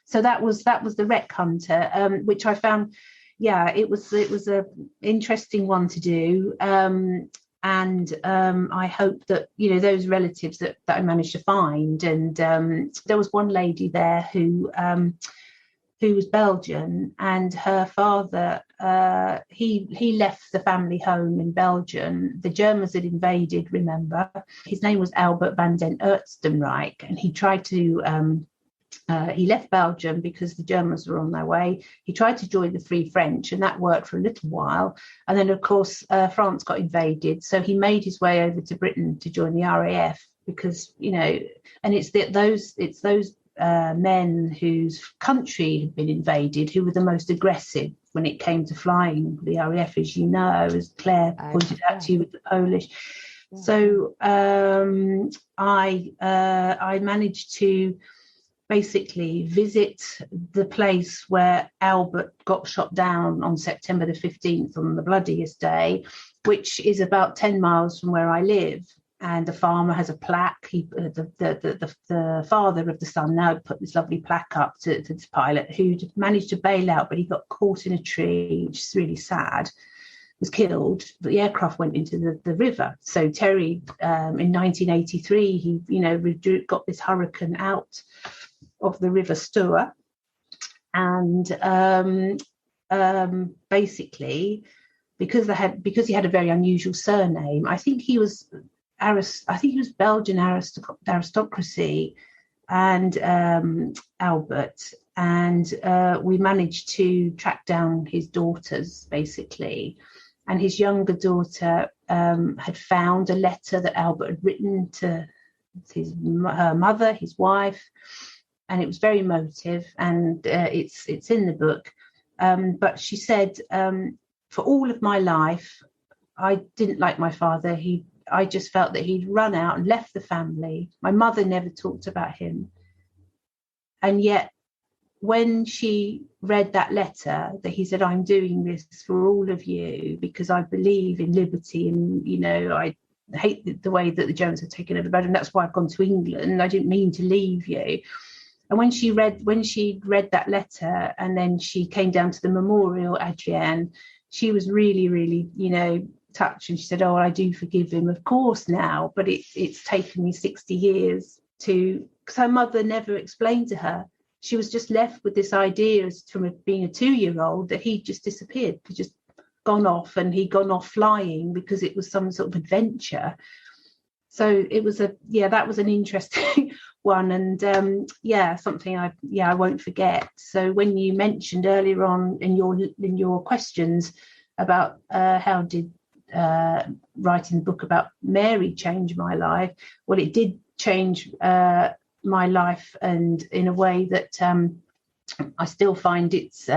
So that was the Wreck Hunter, which I found, it was a interesting one to do. And I hope that those relatives that I managed to find, and there was one lady there who was Belgian, and her father he left the family home in Belgium. The Germans had invaded, remember. His name was Albert van den Oostenrijk, and he tried to he left Belgium because the Germans were on their way. He tried to join the Free French, and that worked for a little while. And then, of course, France got invaded. So he made his way over to Britain to join the RAF, because, and it's those men whose country had been invaded who were the most aggressive when it came to flying the RAF, as you know, as Claire pointed out to you with the Polish. Yeah. So I managed to basically visit the place where Albert got shot down on September the 15th, on the bloodiest day, which is about 10 miles from where I live. And the farmer has a plaque. The father of the son now put this lovely plaque up to this pilot, who'd managed to bail out, but he got caught in a tree, which is really sad, was killed. But the aircraft went into the river. So Terry, in 1983, he got this Hurricane out of the River Stour, and basically because he had a very unusual surname. I think he was Belgian aristocracy, and Albert, and we managed to track down his daughters, basically. And his younger daughter had found a letter that Albert had written to her mother, his wife, and it was very emotive, and it's in the book. But she said, for all of my life, I didn't like my father. I just felt that he'd run out and left the family. My mother never talked about him. And yet, when she read that letter that he said, I'm doing this for all of you because I believe in liberty, and, I hate the way that the Germans have taken over, and that's why I've gone to England. I didn't mean to leave you. And when she read that letter, and then she came down to the memorial, Adrienne, she was really, really, touched, and she said, "Oh, I do forgive him, of course, now, but it's taken me 60 years because her mother never explained to her. She was just left with this idea from being a 2-year-old that he'd just disappeared, he'd just gone off, and he'd gone off flying because it was some sort of adventure." So it was that was an interesting one, and something I won't forget. So when you mentioned earlier on in your questions about how did writing the book about Mary change my life, well, it did change my life, and in a way that I still find it's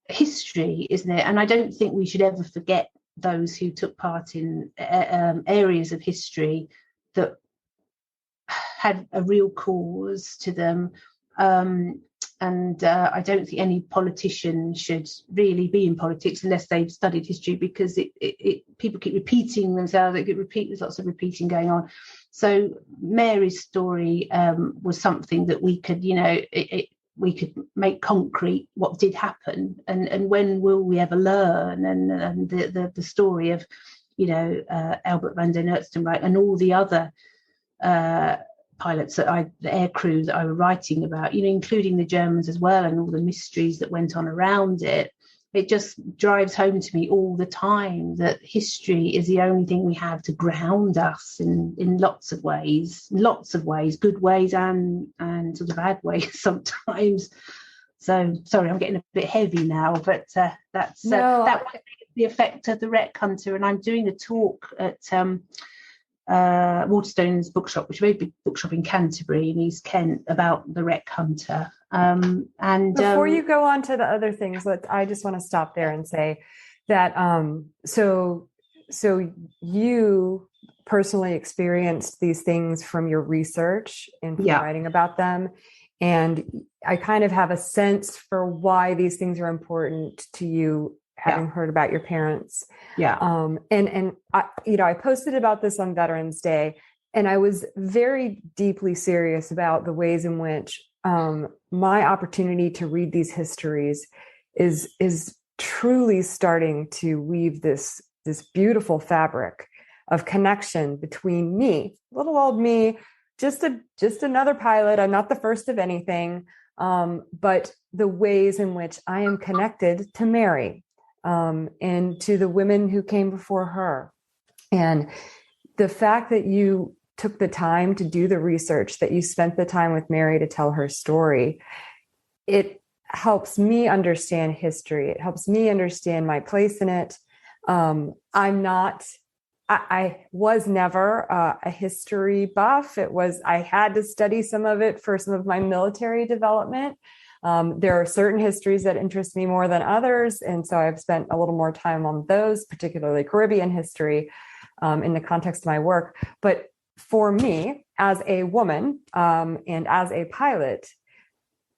history, isn't it? And I don't think we should ever forget those who took part in areas of history that had a real cause to them. And I don't think any politician should really be in politics unless they've studied history, because people keep repeating themselves. There's lots of repeating going on. So Mary's story was something that we could, we could make concrete what did happen, and when will we ever learn? And the story of, Albert van den Ertstenrijk and all the other pilots the air crew that I were writing about, including the Germans as well, and all the mysteries that went on around it. It just drives home to me all the time that history is the only thing we have to ground us in lots of ways, good ways and sort of bad ways sometimes. So sorry, I'm getting a bit heavy now, but that was the effect of the Wreck Hunter. And I'm doing a talk at Waterstone's bookshop, which is a very big bookshop in Canterbury in East Kent, about the Wreck Hunter. And before you go on to the other things, I just want to stop there and say that so you personally experienced these things from your research and from writing about them, and I kind of have a sense for why these things are important to you, having heard about your parents. And I posted about this on Veterans Day, and I was very deeply serious about the ways in which my opportunity to read these histories is truly starting to weave this beautiful fabric of connection between me, little old me, just another pilot. I'm not the first of anything, but the ways in which I am connected to Mary, and to the women who came before her. And the fact that you took the time to do the research, that you spent the time with Mary to tell her story, it helps me understand history. It helps me understand my place in it. I was never a history buff. I had to study some of it for some of my military development. There are certain histories that interest me more than others. And so I've spent a little more time on those, particularly Caribbean history, in the context of my work. But for me, as a woman, and as a pilot,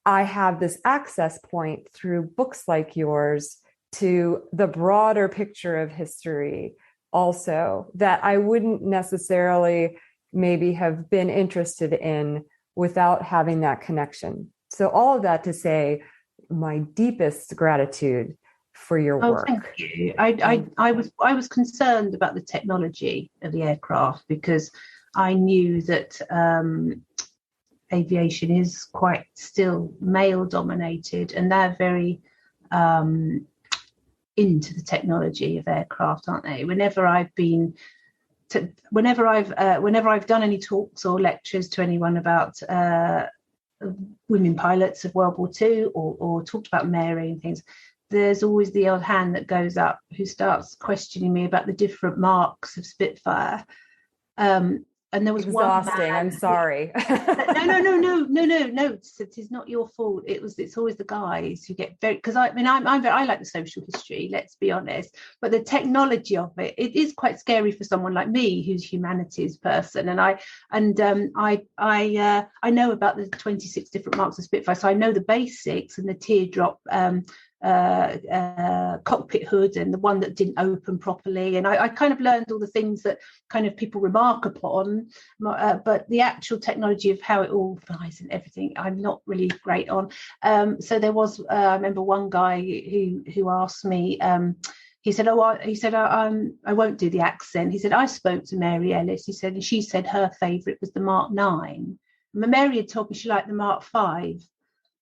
I have this access point through books like yours to the broader picture of history also, that I wouldn't necessarily maybe have been interested in without having that connection. So all of that to say, my deepest gratitude for your work. Thank you. I was concerned about the technology of the aircraft, because I knew that aviation is quite still male dominated, and they're very into the technology of aircraft, aren't they? Whenever I've done any talks or lectures to anyone about women pilots of World War II, or talked about Mary and things, there's always the odd hand that goes up who starts questioning me about the different marks of Spitfire. And there was exhausting. One man, I'm sorry. No. It is not your fault. It's always the guys who get very, because I like the social history. Let's be honest, but the technology of it is quite scary for someone like me, who's a humanities person. And I know about the 26 different marks of Spitfire, so I know the basics and the teardrop. Cockpit hood, and the one that didn't open properly, and I kind of learned all the things that kind of people remark upon, but the actual technology of how it all flies and everything, I'm not really great on. So there was I remember one guy who asked me, he said, I won't do the accent. He said, I spoke to Mary Ellis. He said, and she said her favourite was the Mark 9. Mary had told me she liked the Mark 5.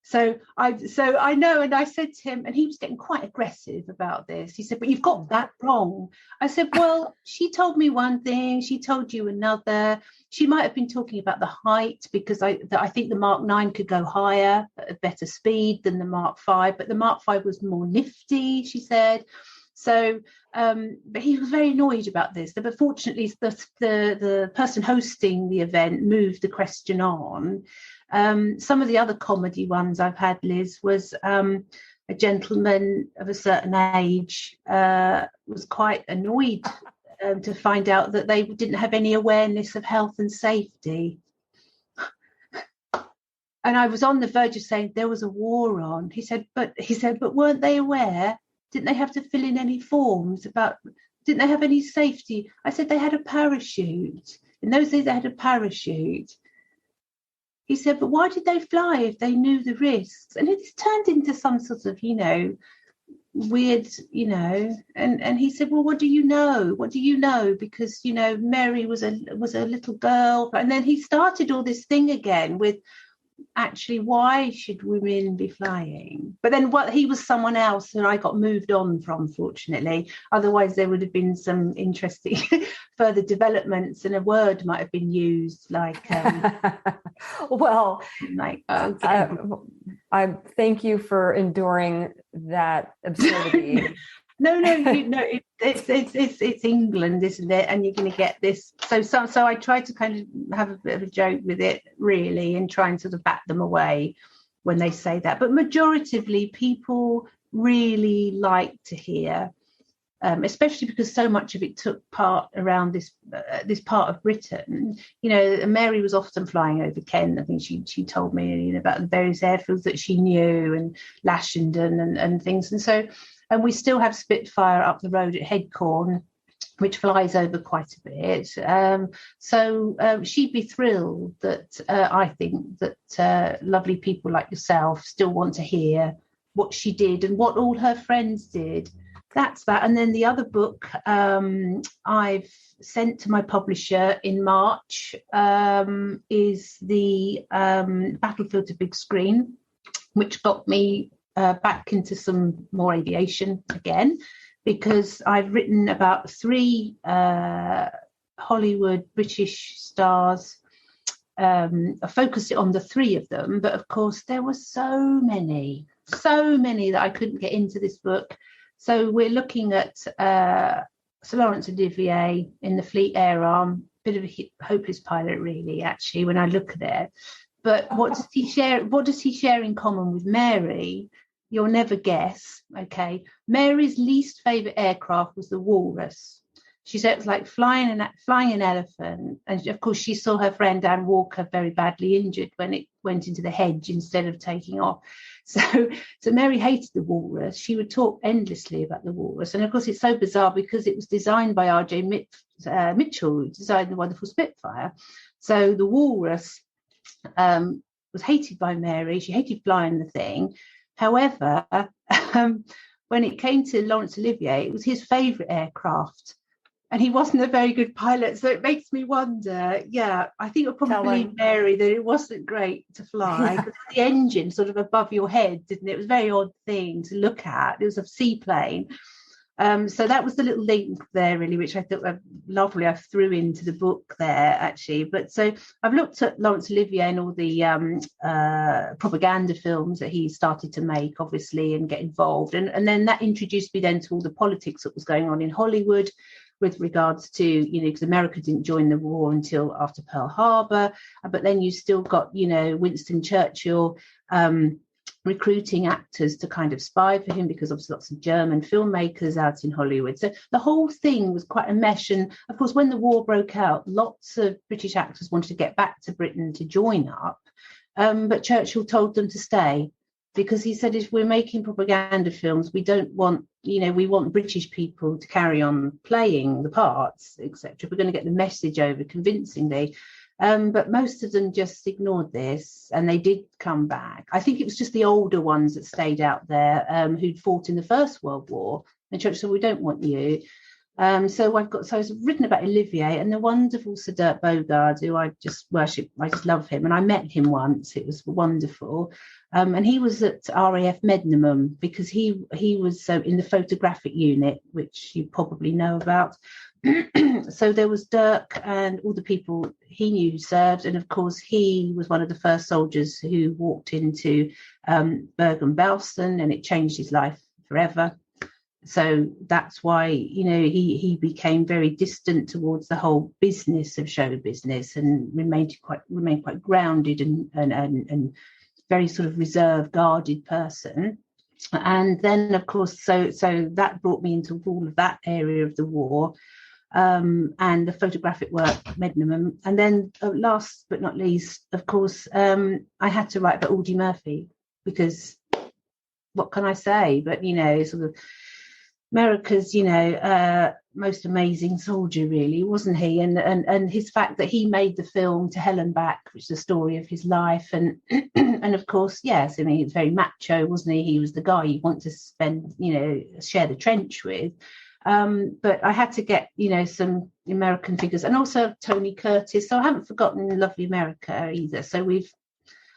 So I know, and I said to him, and he was getting quite aggressive about this. He said, but you've got that wrong. I said, well, she told me one thing, she told you another. She might have been talking about the height, because I think the Mark 9 could go higher at a better speed than the Mark 5, but the Mark 5 was more nifty, she said. So, but he was very annoyed about this. But fortunately, the person hosting the event moved the question on. Some of the other comedy ones I've had, Liz, was a gentleman of a certain age was quite annoyed to find out that they didn't have any awareness of health and safety. And I was on the verge of saying there was a war on. He said, but weren't they aware? Didn't they have to fill in any forms didn't they have any safety? I said they had a parachute. In those days they had a parachute. he said, but why did they fly if they knew the risks? And it's turned into some sort of, weird, and he said, well, what do you know? Because Mary was a little girl. And then he started all this thing again with, actually, why should women be flying? But then he was someone else and I got moved on from, fortunately. Otherwise there would have been some interesting further developments, and a word might have been used like well, okay. I thank you for enduring that absurdity. No, it's England, isn't it? And you're going to get this. So I try to kind of have a bit of a joke with it, really, and try and sort of bat them away when they say that. But majoritively, people really like to hear, especially because so much of it took part around this part of Britain. Mary was often flying over Kent. I think she told me about the various airfields that she knew, and Lashenden and things, and so. And we still have Spitfire up the road at Headcorn, which flies over quite a bit. So she'd be thrilled that I think that lovely people like yourself still want to hear what she did and what all her friends did. That's that. And then the other book I've sent to my publisher in March is the Battlefield to Big Screen, which got me back into some more aviation again, because I've written about 3 Hollywood British stars. I focused it on the 3 of them, but of course there were so many that I couldn't get into this book. So we're looking at Sir Laurence Olivier in the Fleet Air Arm, bit of a hopeless pilot, really, actually, when I look at it. But what does he share in common with Mary? You'll never guess. Okay, Mary's least favourite aircraft was the Walrus. She said it was like flying an elephant, and of course she saw her friend Anne Walker very badly injured when it went into the hedge instead of taking off. So Mary hated the Walrus. She would talk endlessly about the Walrus, and of course it's so bizarre because it was designed by R.J. Mitchell, who designed the wonderful Spitfire. So the Walrus was hated by Mary. She hated flying the thing. However, when it came to Laurence Olivier, it was his favourite aircraft, and he wasn't a very good pilot. So it makes me wonder, I think you'll probably believe Mary that it wasn't great to fly, because the engine sort of above your head, didn't it? It was a very odd thing to look at. It was a seaplane. So that was the little link there, really, which I thought lovely. I threw into the book there, actually. But so I've looked at Laurence Olivier and all the propaganda films that he started to make, obviously, and get involved. And then that introduced me then to all the politics that was going on in Hollywood with regards to, because America didn't join the war until after Pearl Harbor. But then you still got, Winston Churchill recruiting actors to kind of spy for him, because obviously lots of German filmmakers out in Hollywood. So the whole thing was quite a mesh. And of course, when the war broke out, lots of British actors wanted to get back to Britain to join up. But Churchill told them to stay, because he said, if we're making propaganda films, we don't want, we want British people to carry on playing the parts, etc. We're going to get the message over convincingly. But most of them just ignored this, and they did come back. I think it was just the older ones that stayed out there, who'd fought in the First World War. And Church said, we don't want you. So I've written about Olivier and the wonderful Sir Dirk Bogarde, who I just worship. I just love him. And I met him once. It was wonderful. And he was at RAF Medmenham, because he was in the photographic unit, which you probably know about. So there was Dirk and all the people he knew who served, and of course he was one of the first soldiers who walked into Bergen-Belsen, and it changed his life forever. So that's why he became very distant towards the whole business of show business, and remained quite grounded and very sort of reserved, guarded person. And then of course so that brought me into all of that area of the war. And the photographic work, Medmenham. And then last but not least, of course, I had to write about Audie Murphy, because what can I say? But, sort of America's, most amazing soldier, really, wasn't he? And his fact that he made the film To Hell and Back, which is the story of his life, and and of course, yes, I mean, he was very macho, wasn't he? He was the guy you want to share the trench with. But I had to get, some American figures, and also Tony Curtis. So I haven't forgotten lovely America either. So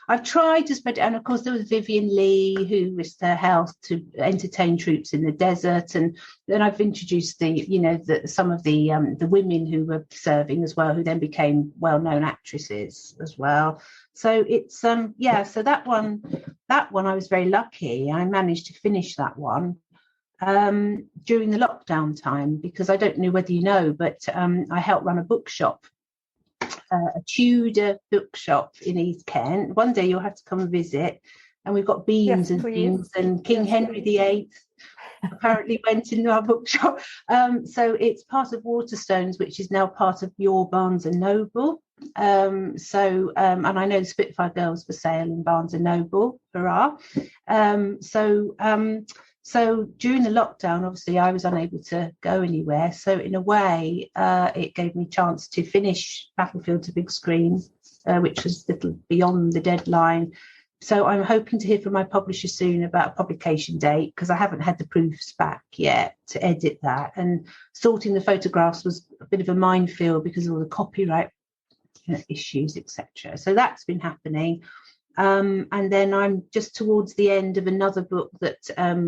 I've tried to spread it. And of course, there was Vivian Lee, who risked her health to entertain troops in the desert. And then I've introduced some of the women who were serving as well, who then became well-known actresses as well. So it's so that one I was very lucky. I managed to finish that one during the lockdown time, because I don't know whether you know, but I helped run a bookshop. A Tudor bookshop in East Kent. One day you'll have to come and visit, and we've got beans and things, and King Henry VIII apparently went into our bookshop. So it's part of Waterstones, which is now part of your Barnes and Noble. And I know the Spitfire Girls for sale in Barnes and Noble. Hurrah! So during the lockdown, obviously, I was unable to go anywhere. So in a way, it gave me a chance to finish Battlefield to big screen, which was a little beyond the deadline. So I'm hoping to hear from my publisher soon about a publication date, because I haven't had the proofs back yet to edit that. And sorting the photographs was a bit of a minefield because of all the copyright issues, etc. So that's been happening. And then I'm just towards the end of another book that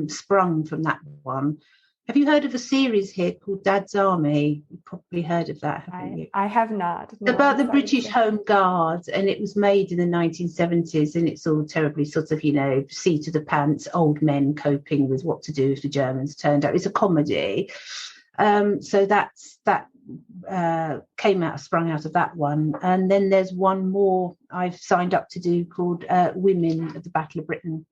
sprung from that one. Have you heard of a series here called Dad's Army? You've probably heard of that, haven't you? I have not. It's about the British Home Guard, and it was made in the 1970s, and it's all terribly sort of, seat of the pants, old men coping with what to do if the Germans turned up. It's a comedy. So that sprung out of that one. And then there's one more I've signed up to do called Women at the Battle of Britain,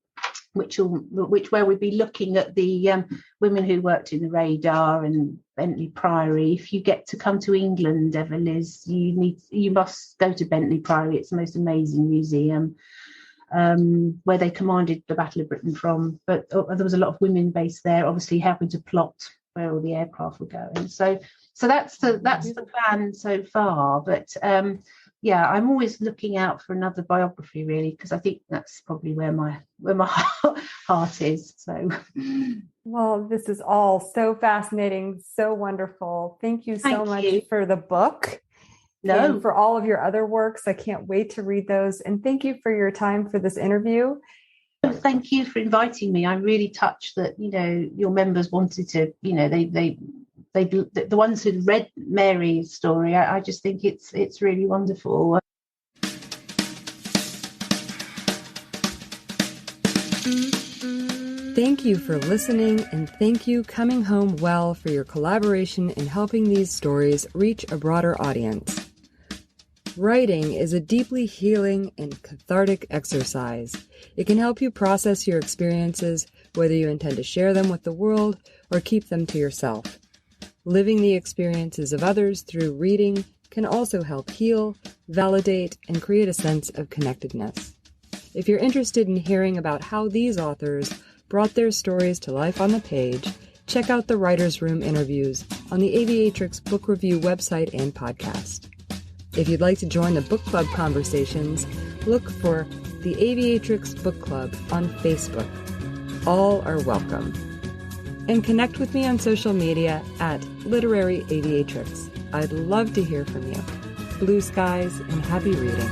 where we'd be looking at the women who worked in the radar and Bentley Priory. If you get to come to England ever, Liz, you must go to Bentley Priory. It's the most amazing museum, where they commanded the Battle of Britain from. But there was a lot of women based there, obviously helping to plot where all the aircraft were going. So that's the plan so far. But I'm always looking out for another biography, really, because I think that's probably where my heart is. So, well, this is all so fascinating, so wonderful. Thank you so much for the book. And for all of your other works. I can't wait to read those. And thank you for your time for this interview. Thank you for inviting me. I'm really touched that your members wanted to. The ones who read Mary's story. I just think it's really wonderful. Thank you for listening, and thank you, Coming Home Well, for your collaboration in helping these stories reach a broader audience. Writing is a deeply healing and cathartic exercise. It can help you process your experiences, whether you intend to share them with the world or keep them to yourself. Living the experiences of others through reading can also help heal, validate, and create a sense of connectedness. If you're interested in hearing about how these authors brought their stories to life on the page, check out the Writer's Room interviews on the Aviatrix book review website and podcast. If you'd like to join the book club conversations, look for the Aviatrix Book Club on Facebook. All are welcome. And connect with me on social media at Literary Aviatrix. I'd love to hear from you. Blue skies and happy reading.